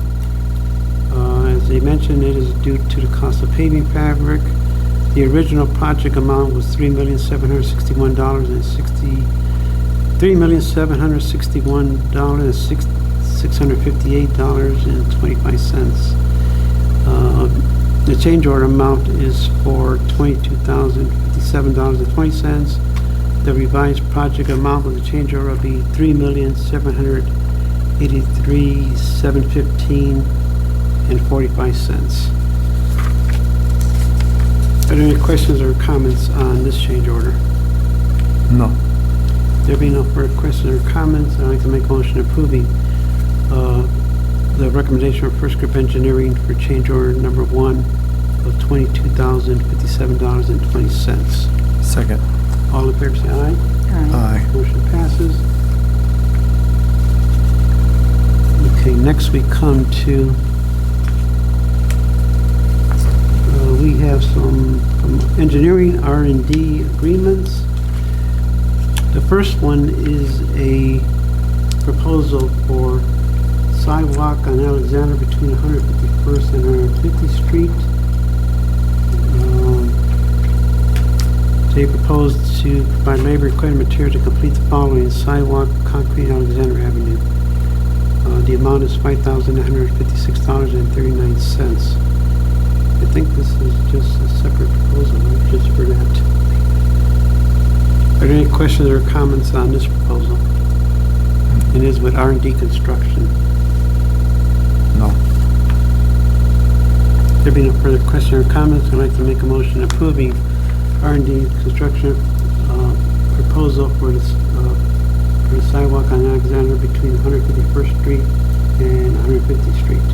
As they mentioned, it is due to the cost of paving fabric. The original project amount was $3,761,658.25. The change order amount is for $22,057.20. The revised project amount of the change order will be $3,783,715.45. Are there any questions or comments on this change order? No. There being no further questions or comments, I'd like to make a motion approving the recommendation of First Group Engineering for change order number 1 of $22,057.20. Second. All in favor say aye. Aye. Motion passes. Okay, next we come to, we have some engineering R&D agreements. The first one is a proposal for sidewalk on Alexander between 151st and 150th Street. They proposed to provide labor required material to complete the following: sidewalk, concrete, Alexander Avenue. The amount is $5,956.39. I think this is just a separate proposal, right, just for that. Are there any questions or comments on this proposal? It is with R&D Construction. No. There being no further questions or comments, I'd like to make a motion approving R&D Construction proposal for the sidewalk on Alexander between 151st Street and 150th Street.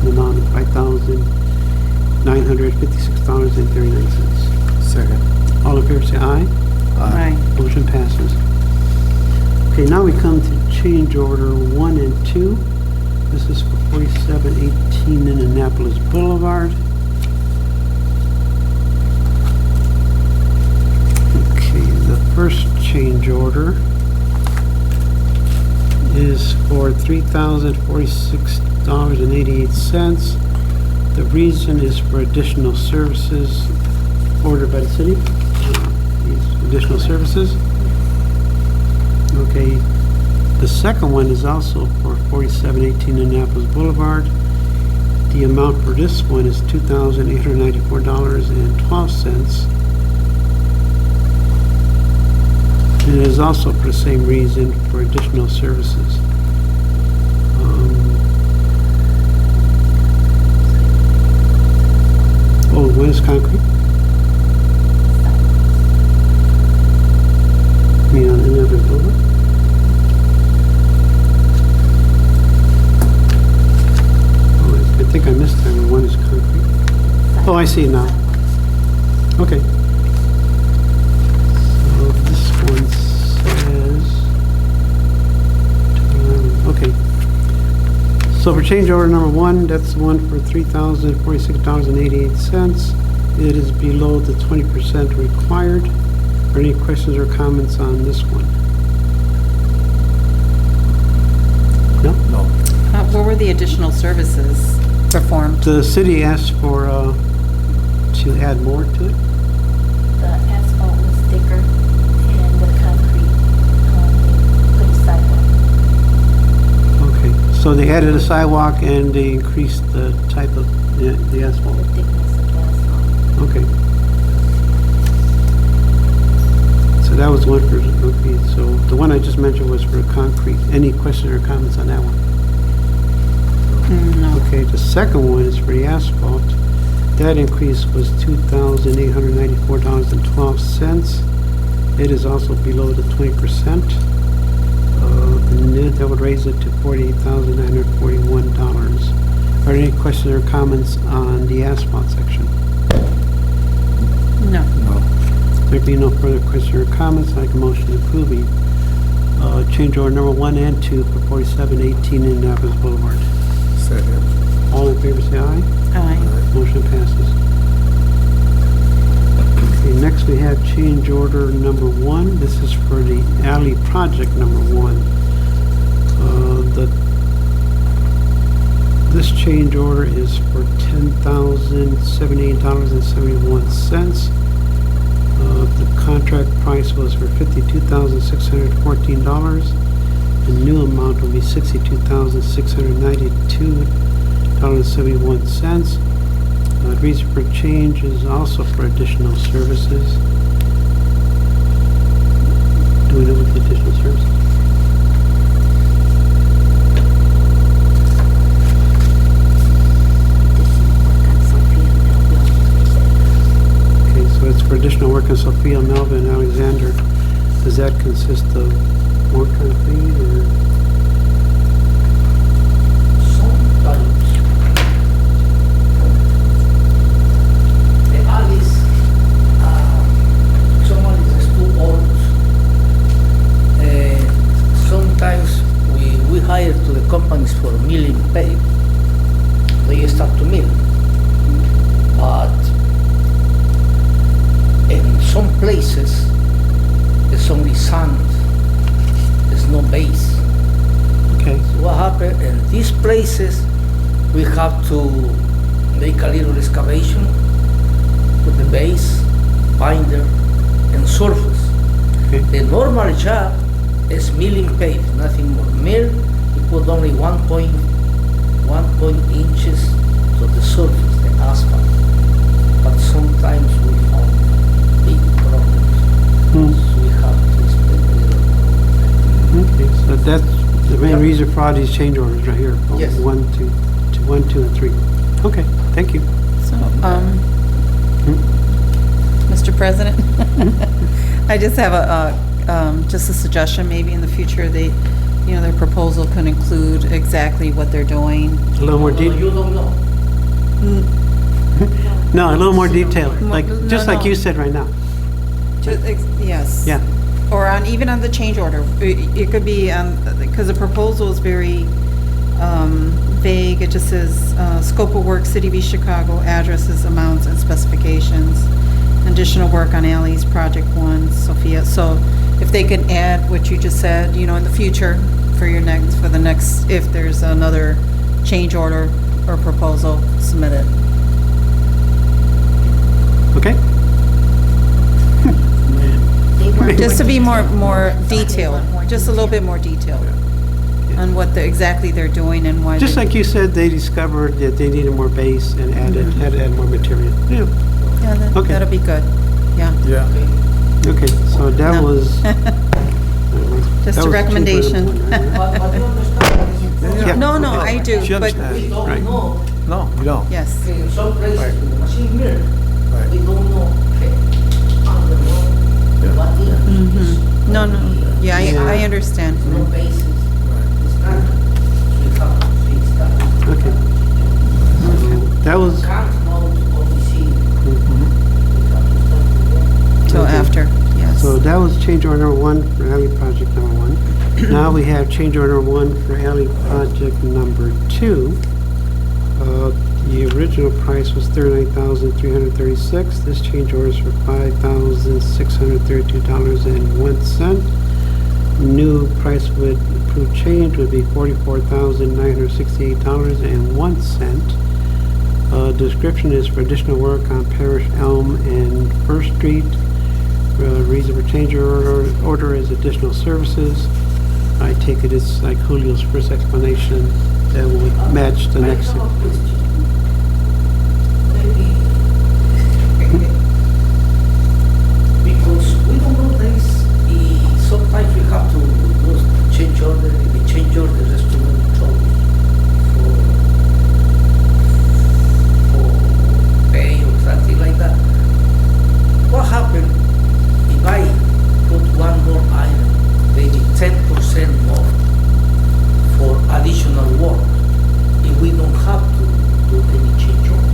The amount of $5,956.39. Second. All in favor say aye. Aye. Motion passes. Okay, now we come to change order 1 and 2. This is for 4718 Indianapolis Boulevard. Okay, the first change order is for $3,046.88. The reason is for additional services ordered by the city. These additional services. Okay, the second one is also for 4718 Indianapolis Boulevard. The amount for this one is $2,894.12. And it is also for the same reason, for additional services. What is concrete? I mean, on any other building? Oh, I think I missed that one. One is concrete. Oh, I see it now. Okay. So this one says, okay. So for change order number 1, that's the one for $3,046.88. It is below the 20% required. Are any questions or comments on this one? No? No. the additional services performed? The city asked for, to add more to it? The asphalt was thicker and the concrete, they put a sidewalk. Okay, so they added a sidewalk and they increased the type of the asphalt? The thickness of the asphalt. Okay. So that was one for, okay, so the one I just mentioned was for concrete. Any questions or comments on that one? No. Okay, the second one is for the asphalt. That increase was $2,894.12. It is also below the 20%. And that would raise it to $48,941. Are there any questions or comments on the asphalt section? No. There be no further questions or comments, I'd like a motion to approve the change order number 1 and 2 for 4718 Indianapolis Boulevard. Second. All in favor, say aye. Aye. Motion passes. Okay, next we have change order number 1. This is for the alley project number 1. This change order is for $10,078.71. The contract price was for $52,614. The new amount will be $62,692.71. The reason for change is also for additional services. Do we know what the additional services? Okay, so it's for additional work on Sophia, Melvin, and Alexander. Does that consist of more concrete or? Sometimes the alleys, some alleys is too old. Sometimes we hire to the companies for milling pay. They start to mill. But in some places, there's only sand. There's no base. Okay, So what happened in these places, we have to make a little excavation with the base, binder, and surface. okay, The normal job is milling pave, nothing more. Mill, you put only 1 inches to the surface, the asphalt. But sometimes we found big problems, Hmm. so we have to spend a little more. Okay, so that's the main reason for all these change orders right here. Yes. 1, 2, and 3. Okay, thank you. So, Mr. President, I just have just a suggestion, maybe in the future, their proposal could include exactly what they're doing. A little more No, detail. you don't know. No, a little more detail, like, No, just like no. you said right now. Yes. Yeah, Or even on the change order. It could be, because the proposal is very vague. It just says, scope of work, City of East Chicago, addresses, amounts, and specifications. Additional work on alleys, Project 1, Sophia. So if they can add what you just said, in the future, for the next, if there's another change order or proposal, submit it. okay? They want Just to be more They detailed, want more just a little bit more detailed on what exactly they're doing and why. Just they- like you said, they discovered that they needed more base and had to add more material. Yeah, Yeah, Okay. that'll be good, yeah. Yeah. okay, so that No. was. Just that a was change order recommendation. number 1, right? But you understand, Yeah. No, okay. I do, She but, understands. we don't Right. know. No, you don't. yes. In some places, Right. with the machine mill, Right. we don't know underground Yeah. what is. No, yeah, I understand. No basis. Right. It's not. We have to fix that. Okay. So that was, Can't know what we see. mhm. We have to start to Till Okay. after, yes. So that was change order number 1 for alley project number 1. Now we have change order 1 for alley project number 2. The original price was $39,336. This change order is for $5,632.01. New price with approved change would be $44,968.01. Description is for additional work on Parish Elm and First Street. Reason for change order is additional services. I take it it's like Julio's first explanation that would match the next. I have a question. Maybe because we don't know this, sometimes we have to do change order, if we change order, there's too many troubles for pay or something like that. What happened if I put one more item, maybe 10% more for additional work, if we don't have to do any change order?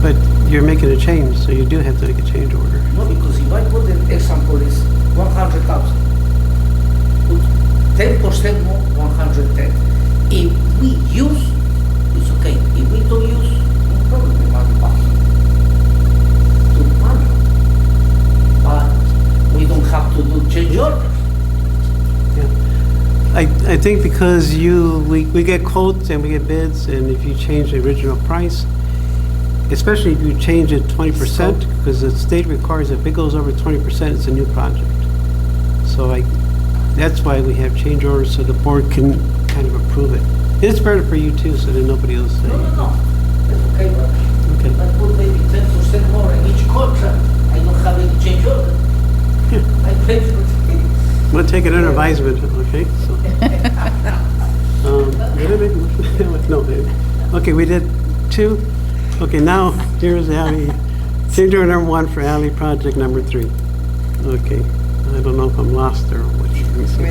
But you're making a change, so you do have to make a change order. No, because if I put an example is 100,000, put 10% more, 110. If we use, it's okay. If we don't use, no problem, we must pass to manual. But we don't have to do change orders. I think because we get quotes and we get bids, and if you change the original price, especially if you change it 20%, because the state requires if it goes over 20%, it's a new project. So that's why we have change orders, so the board can kind of approve it. It's better for you too, so that nobody else say. No. That's okay, but Okay. if I put maybe 10% more in each contract, I don't have any change order. I pay for it. We'll take it under advisement, okay? So, did I make a motion? No, baby. Okay, we did two. Okay, now here's Alley, change order number 1 for Alley project number 3. Okay, I don't know if I'm lost there or what. Let me see.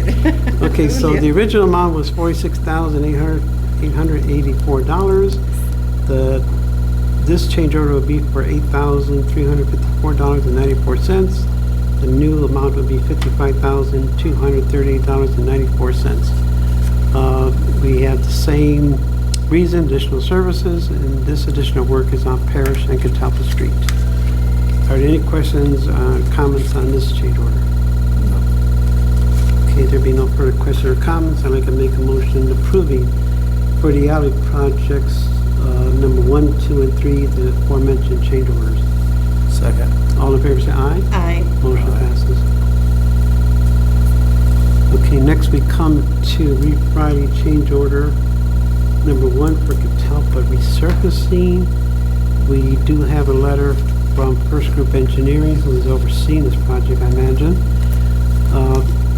Okay, so the original amount was $46,884. This change order would be for $8,354.94. The new amount would be $55,238.94. We have the same reason, additional services, and this additional work is on Parish and Catalpa Street. Are there any questions, comments on this change order? No. Okay, there be no further questions or comments. I'd like to make a motion approving for the alley projects, number 1, 2, and 3, the aforementioned change orders. Second. All in favor say aye. Aye. Motion passes. Okay, next we come to Reef Friday change order number 1 for Catalpa resurfacing. We do have a letter from First Group Engineering, who is overseeing this project, I imagine.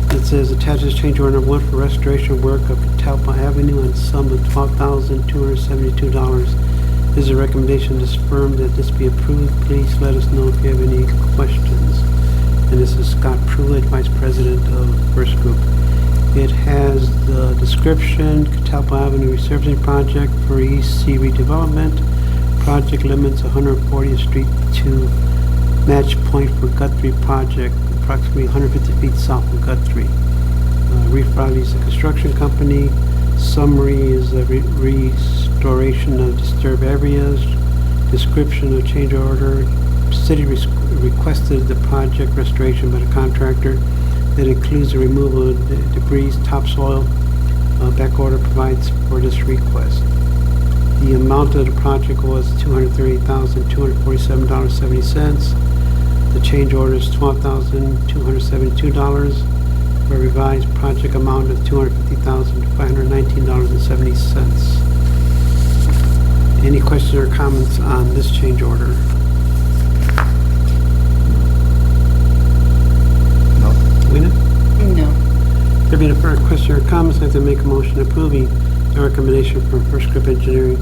It says attaches change order number 1 for restoration work of Catalpa Avenue and sum of $12,272. This is a recommendation to this firm that this be approved. Please let us know if you have any questions. And this is Scott Pruitt, Vice President of First Group. It has the description, Catalpa Avenue resurfacing project for EC redevelopment. Project limits 140th Street to match point for Guthrie project, approximately 150 feet south of Guthrie. Reef Friday is a construction company. Summary is a restoration of disturbed areas. Description of change order. City requested the project restoration by the contractor. That includes the removal of debris, topsoil. Back order provides for this request. The amount of the project was $238,247.70. The change order is $12,272. For a revised project amount of $250,519.70. Any questions or comments on this change order? No. Wina? No. There being no further questions or comments, I have to make a motion approving the recommendation from First Group Engineering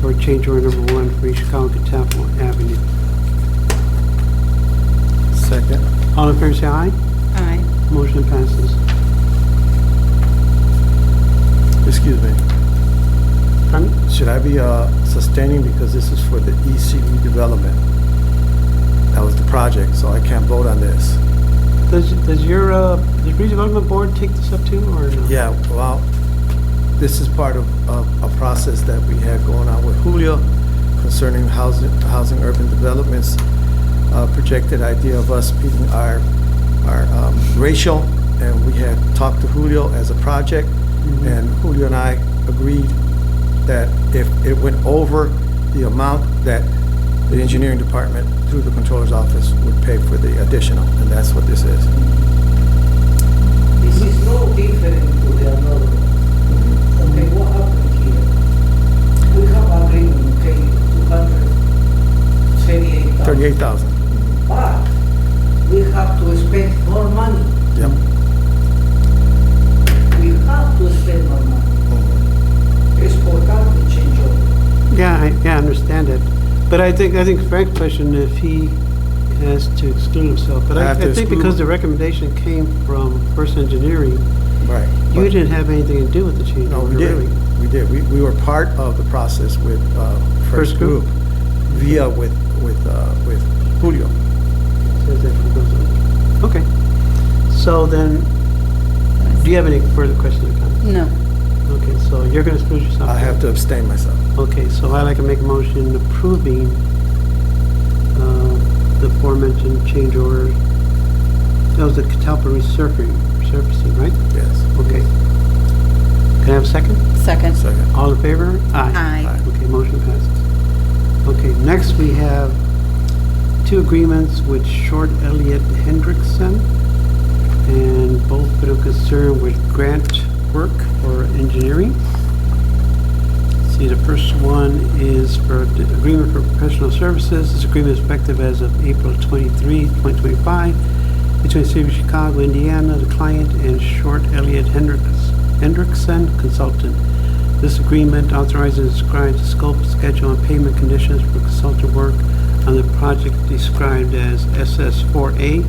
for change order number 1 for East Chicago Catalpa Avenue. Second. All in favor say aye. Aye. Motion passes. Excuse me. Pardon? Should I be sustaining because this is for the EC redevelopment? That was the project, so I can't vote on this. Does your redevelopment board take this up too, or no? Yeah, well, this is part of a process that we had going on with Julio concerning housing urban developments, projected idea of us meeting our ratio and we had talked to Julio as a project, and Julio and I agreed that if it went over the amount that the engineering department through the controller's office would pay for the additional, and that's what this is. This is no different to the other. Okay, what happened here? We have agreement, okay, 238,000. 38,000. But we have to spend more money. Yep. We have to spend more money. It's for that to change over. Yeah, I understand it. But I think Frank's question, if he has to exclude himself, but I I have to think exclude- because the recommendation came from First Engineering, Right. you But- didn't have anything to do with the change No, order, we did. really. We did. We were part of the process with First First Group? Group via with Julio. Says that it goes on. Okay. So then, do you have any further questions or comments? No. Okay, so you're going to exclude yourself? I have to abstain myself. Okay, so I'd like to make a motion approving the aforementioned change order. That was the Catalpa resurfacing, right? Yes. Okay. Can I have a second? Second. Second. All in favor? Aye. Okay, motion passes. Okay, next we have two agreements with Short Elliott Hendrickson, and both been of concern with grant work for engineering. See, the first one is for the agreement for professional services. This agreement is effective as of April 23, 2025, between the City of Chicago, Indiana, the client, and Short Elliott Hendrickson Consultant. This agreement authorizes and describes the scope, schedule, and payment conditions for consultant work on the project described as SS4A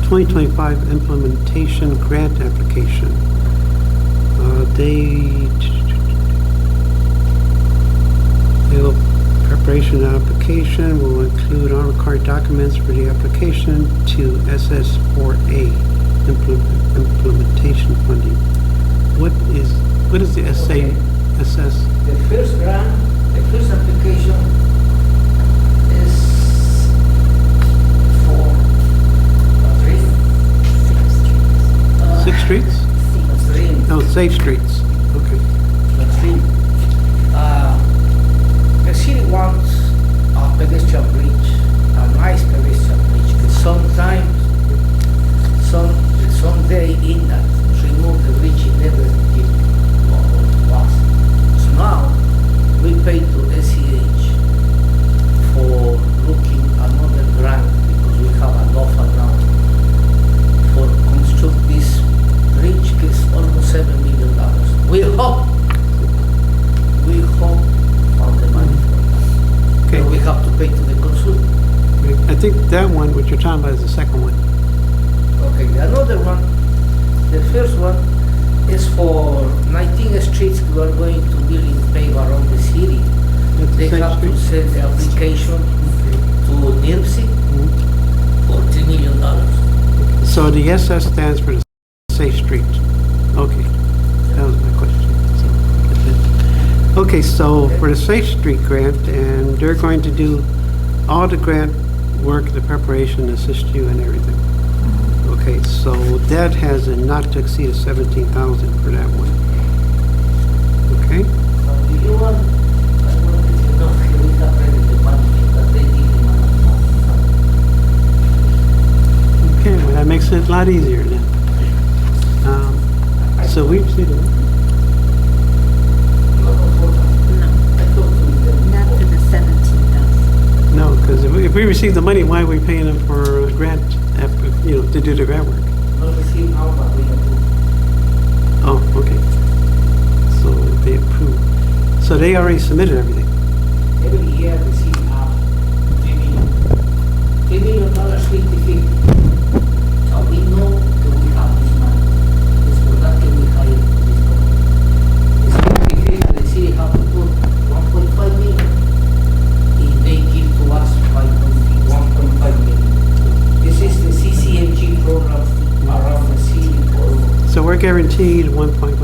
2025 Implementation Grant Application. The preparation application will include all required documents for the application to SS4A implementation funding. What is the Okay. SS? The first grant, the first application is for Six Streets? Dream. No, Safe Streets. Okay. The city wants a pedestrian bridge, a nice pedestrian bridge, because sometimes, someday in that remove the bridge, it never give what it was. So now, we pay to SEH for looking another grant, because we have an offer now for construct this bridge, is almost $7 million. We hope on the money for that. Okay. So we have to pay to the consultant. I think that one, what you're talking about, is the second one. Okay, another one, the first one is for 19 streets we are going to build in pave around the city. That's They Safe have to Streets? send the application to NIRSI for $3 million. So the SS stands for the Safe Street. Okay, that was my question. So, that's it. Okay, so for the Safe Street grant, and they're going to do all the grant work, the preparation, assist you and everything. Okay, so that has a not to exceed of 17,000 for that one. Okay, Do you want, I want to know if we have ready the money, but they give the money. okay, well, that makes it a lot easier then. So we've seen it. No, not for the 17,000. No, because if we receive the money, why are we paying them for a grant, to do the grant work? Not receive now, but we approve. Oh, okay. So they approve. So they already submitted everything. Every year receive half, $3 million. $3 million, 50/50. So we know that we have this money. It's for that that we hire this company. It's 50/50, the city have to put 1.5 million. If they give to us 1.5 million. This is the CCMG program around the city for So we're guaranteed 1.1.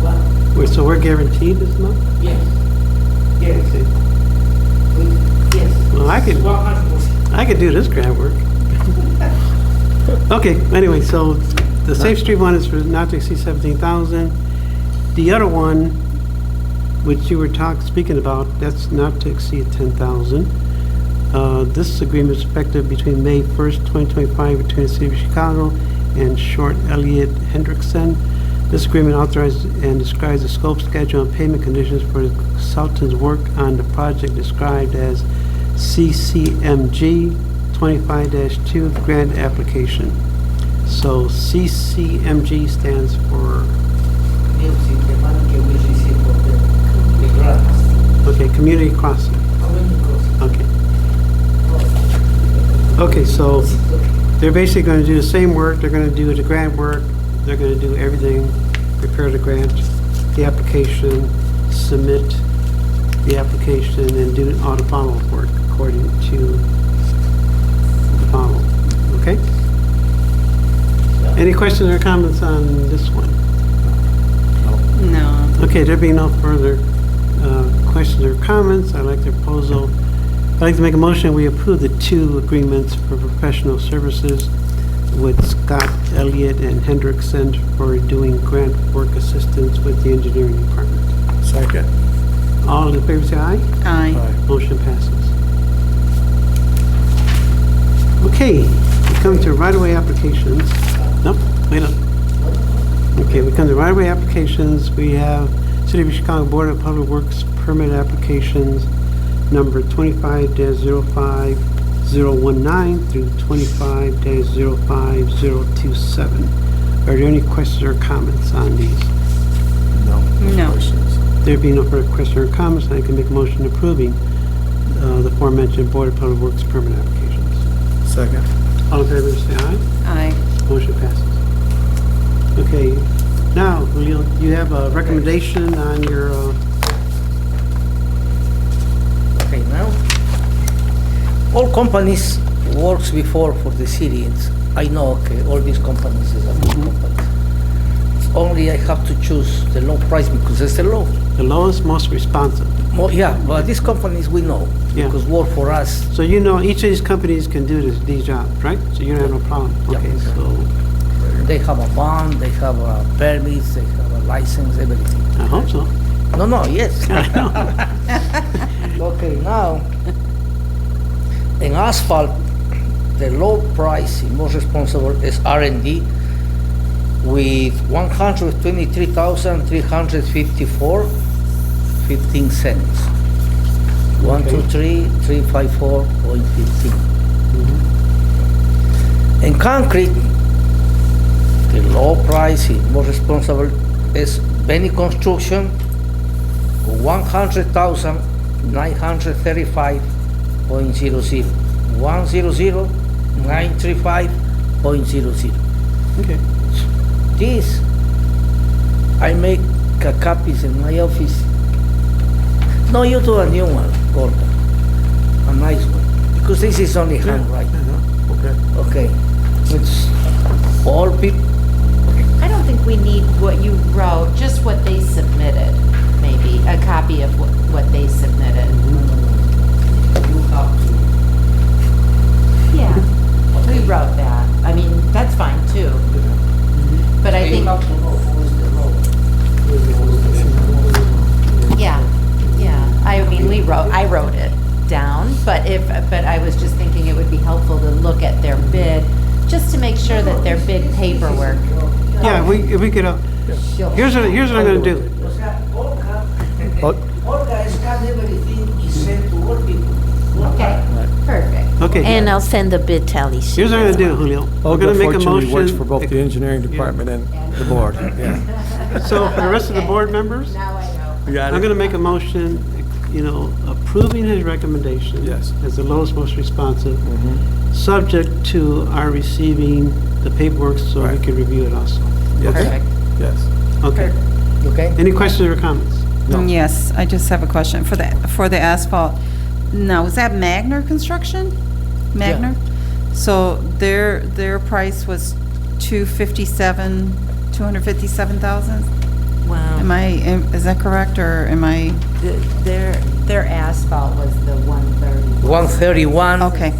what? So we're guaranteed this month? Yes. Yes. Okay. Yes. Well, I could- 100%. I could do this grant work. Okay, anyway, so the Safe Street one is for not to exceed 17,000. The other one, which you were speaking about, that's not to exceed 10,000. This agreement is effective between May 1st, 2025, between the City of Chicago and Short Elliott Hendrickson. This agreement authorizes and describes the scope, schedule, and payment conditions for the consultant's work on the project described as CCMG 25-2 grant application. So CCMG stands for, okay, Community Crossing. Okay. Okay, so they're basically going to do the same work. They're going to do the grant work. They're going to do everything, prepare the grant, the application, submit the application, and do all the follow-up work according to the follow. Okay? Any questions or comments on this one? No. Okay, there being no further questions or comments, I'd like to make a motion, we approve the 2 agreements for professional services with Scott Elliott and Hendrickson for doing grant work assistance with the engineering department. Second. All in favor say aye. Aye. Motion passes. Okay, we come to right-of-way applications. Nope, wait up. Okay, we come to right-of-way applications. We have City of Chicago Board of Public Works permit applications number 25-05019 through 25-05027. Are there any questions or comments on these? No. No. Questions? There being no further questions or comments, I can make a motion approving the aforementioned Board of Public Works permit applications. Second. All in favor, say aye. Aye. Motion passes. Okay, now, you have a recommendation on your, Okay, now, all companies works before for the city. I know, okay, all these companies is a big company. It's only I have to choose the low price because it's the low. the lowest, most responsive. Yeah, but these companies we know Yeah. because work for us. So you know each of these companies can do these jobs, right? So you don't have no problem. Yeah. Okay, so They have a bond, they have a permits, they have a license, everything. I hope so. No, yes. I know. Okay, now, in asphalt, the low price, and most responsible is R&D with 123,354.15 cents. 123,354.15. In concrete, the low price, and most responsible is Benny Construction, 100,935.00. 100,935.00. Okay. This, I make copies in my office. No, you do a new one, Gordon. A nice one. Because this is only handwriting. Okay. Okay. It's all people. I don't think we need what you wrote, just what they submitted, maybe, a copy of what they submitted. You have to. Yeah, we wrote that. I mean, that's fine too. But I You think, have to know who is the law. yeah, I mean, I wrote it down, but I was just thinking it would be helpful to look at their bid, just to make sure that their bid paperwork. Yeah, if we could, here's what I'm gonna do. All guys got everything is sent to all people. Okay, perfect. Okay. And I'll send the bid tally sheet. Here's what I'm gonna do, Julio. We're gonna make a motion. Works for both the engineering department and the board, yeah. So for the rest of the board members, Now I know. You got I'm it? gonna make a motion, approving his recommendation. Yes. As the lowest, most responsive, Mhm. subject to our receiving the paperwork so we Right. can review it also. Yes. Perfect. Yes. Okay. Okay? Any questions or comments? No. Yes, I just have a question for the asphalt. Now, is that Magner Construction? Magner? So their price was 257,000? Wow. Is that correct, or am I? Their asphalt was the 130. 131. Okay,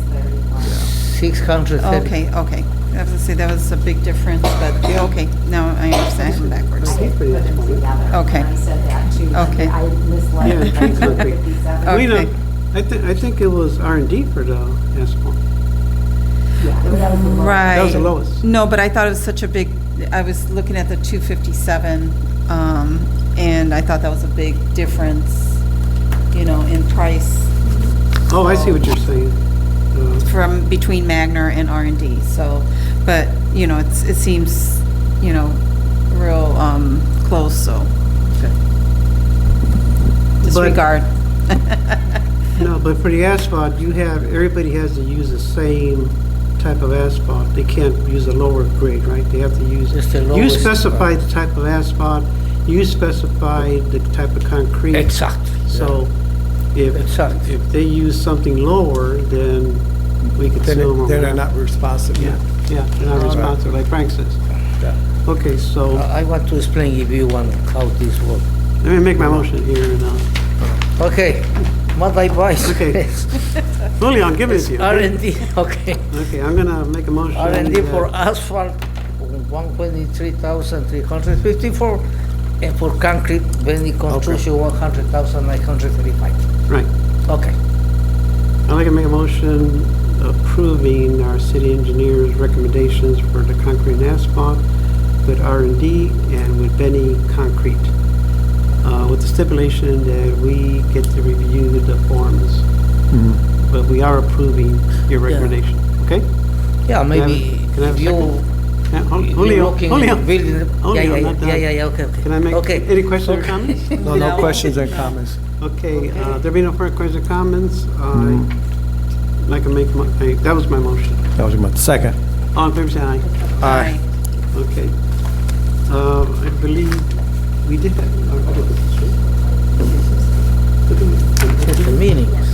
630. okay. I was gonna say, that was a big difference, but, okay, now I understand it backwards. I did put them together. Okay. And I said that too. Okay. I misled. Yeah, I said concrete. 57. Okay. We know, I think it was R&D for the asphalt. Yeah, that was the lowest. Right. That was the lowest. No, but I thought it was such a big, I was looking at the 257, and I thought that was a big difference, in price Oh, I see what you're saying. from, between Magner and R&D, so, but, it seems, real, close, so. Disregard. No, but for the asphalt, everybody has to use the same type of asphalt. They can't use a lower grade, right? They have to use. Just the You lowest, specify the type of asphalt, you specify the type of concrete. Exact. So if Exactly. they use something lower, then we could Then sue them. they're not responsible. Yeah, they're not responsible, like Frank says. Yeah. Okay, so I want to explain if you want how this works. let me make my motion here and Okay, my advice. Okay. Julian, give it to you. okay? R&D, okay. Okay, I'm gonna make a motion. R&D for that- asphalt, 123,354, and for concrete, Benny construction, 100,935. Right. Okay. I'd like to make a motion approving our city engineer's recommendations for the concrete and asphalt with R&D and with Benny Concrete, with the stipulation that we get to review the forms, but we are approving your recommendation, okay? Yeah, maybe Can I have a if you, Yeah, you're Julio, looking Julio. in building, Julio, not done. okay. Can I make Okay. any questions or comments? No questions and comments. Okay, there be no further questions or comments. I'd like to make that was my motion. That was my second. All in favor, say aye. Aye. Okay. I believe we did that. The meetings.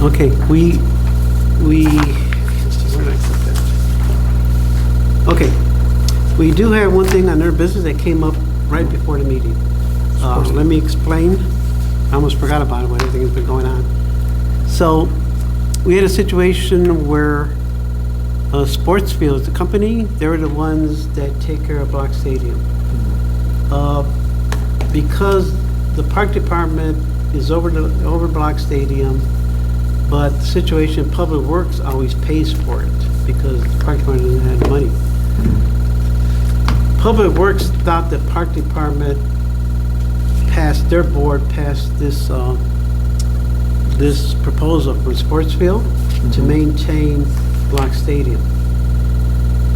Okay, where did I put that? Okay, we do have one thing on their business that came up right before the meeting. Let me explain. I almost forgot about it when everything has been going on. So, we had a situation where Sports Fields, the company, they were the ones that take care of Block Stadium. Because the park department is over Block Stadium, but the situation, Public Works always pays for it because the park department doesn't have money. Public Works thought the park department their board passed this proposal for Sports Field to maintain Block Stadium.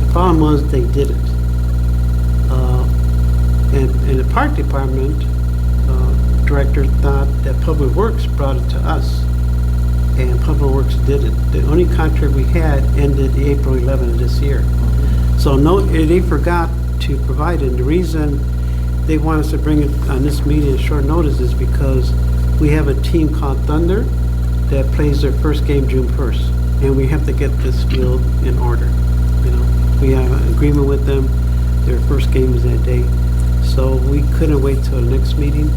The problem was they didn't. And the park department director thought that Public Works brought it to us, and Public Works did it. The only contract we had ended April 11 of this year. So they forgot to provide it. And the reason they want us to bring it on this meeting at short notice is because we have a team called Thunder that plays their first game June 1st, and we have to get this field in order. We have an agreement with them. Their first game is that day. So we couldn't wait till the next meeting.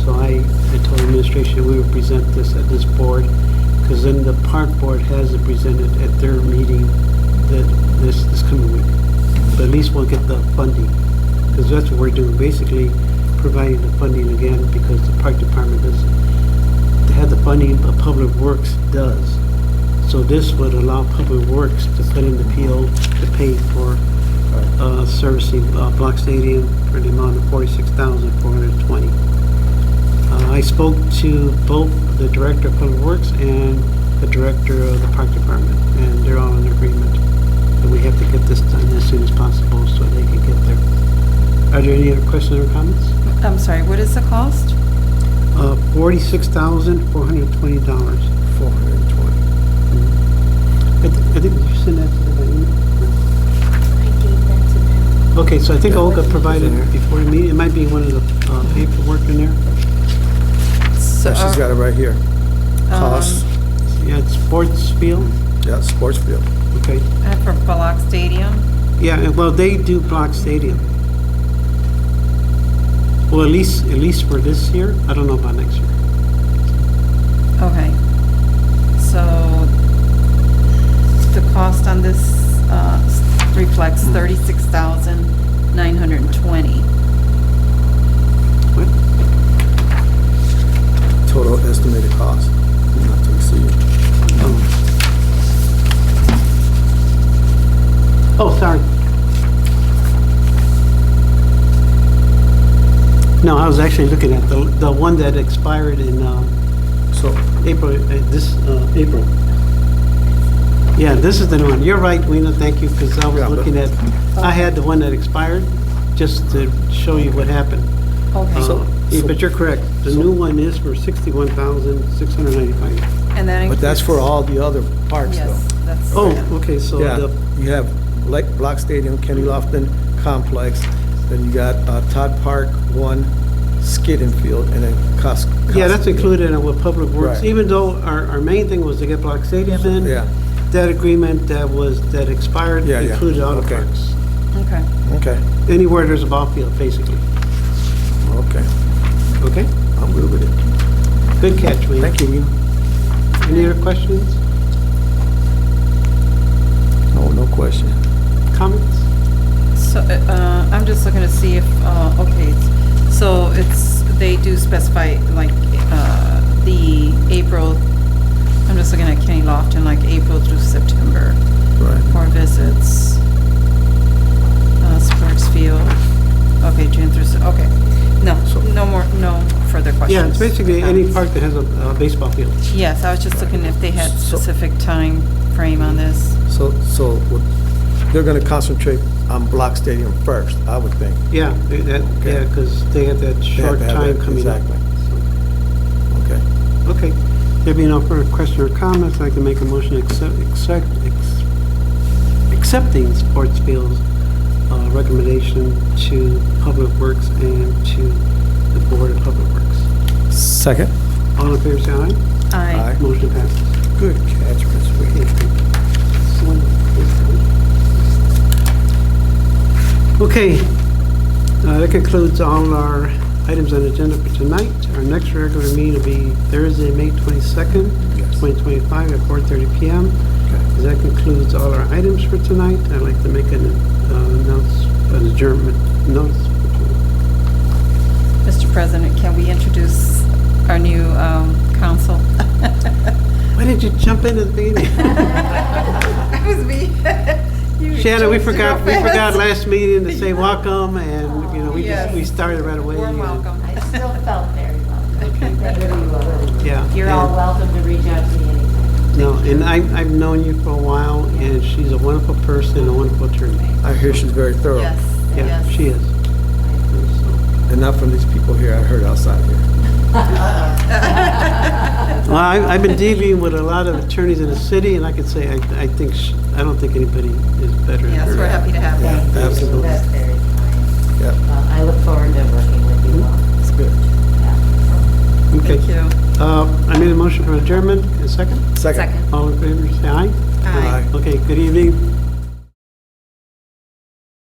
So I told the administration we would present this at this board, because then the park board has it presented at their meeting this coming week. But at least we'll get the funding, because that's what we're doing, basically providing the funding again, because the park department doesn't have the funding, but Public Works does. So this would allow Public Works to put in the PO to pay for servicing Block Stadium for the amount of $46,420. I spoke to both the director of Public Works and the director of the park department, and they're all in agreement that we have to get this done as soon as possible so they can get there. Are there any other questions or comments? I'm sorry, what is the cost? $46,420. 420. I think you sent that to the email. I gave that to them. Okay, so I think Olga provided it before the meeting. It might be one of the paperwork in there. So, She's got it right here. Cost, Yeah, it's Sports Field. yeah, sports field. Okay. For Block Stadium? Yeah, well, they do Block Stadium. Well, at least for this year. I don't know about next year. Okay. So, the cost on this reflects 36,920. What? Total estimated cost, not to exceed. Oh, sorry. No, I was actually looking at the one that expired in So, April, April. Yeah, this is the new one. You're right, Weena, thank you, because I was Yeah, but- looking at, I had the one that expired, just to show you what happened. Okay. But you're correct, the new one is for 61,695. And that but that's for includes- all the other parks though. Yes, that's. Oh, okay, so Yeah, the, you have Block Stadium, Kenny Lofton Complex, then you got Todd Park, one, Skidden Field, and then yeah, that's included in with Public Works, Right. even though our main thing was to get Block Stadium in. Yeah, That agreement that expired Yeah, yeah. included all the Okay. parks. Okay. okay, Anywhere there's a ball field, basically. okay. Okay? I'm good with it. Good catch, Wayne. Thank you. Any other questions, No question. comments? So, I'm just looking to see if, okay, so they do specify, like, the April, I'm just looking at Kenny Lofton, like April through September Right. for visits. Sports field, okay, June through, okay. No further questions. Yeah, it's basically any park that has a baseball field. Yes, I was just looking if they had So- specific time frame on this. So they're gonna concentrate on Block Stadium first, I would think. Yeah, because they had that short to have time that, coming up. exactly. Okay. Okay. There being no further question or comments, I'd like to make a motion accepting sports fields recommendation to Public Works and to the Board of Public Works. Second. All in favor, say aye. Aye. Motion passes. Good catch, Ms. Wade. Okay, that concludes all our items on the agenda for tonight. Our next regular meeting will be Thursday, May 22nd, Yes. 2025 at 4:30 PM. Okay. That concludes all our items for tonight. I'd like to make an adjournment notice. Mr. President, can we introduce our new council? Why did you jump into the meeting? That was me. Shannon, we forgot last meeting to say welcome, and, Yes. we started right away. Warm and- welcome. I still felt very welcome. Thank you. Yeah. You're all and- welcome to reach out to me anytime. No, and I've known you for a while, and she's a wonderful person, a wonderful attorney. I hear she's very thorough. Yes, Yeah, yes. she is. And not from these people here, I heard outside here. Well, I've been dealing with a lot of attorneys in the city, and I could say, I don't think anybody is better than her. Yes, we're happy to have Yeah, that. absolutely. That's very kind. Yep, I look forward to working with you all. that's good. Yeah. Okay. Thank you. I made a motion for adjournment, a second? Second. Second. All in favor, say aye. Aye. Okay, good evening.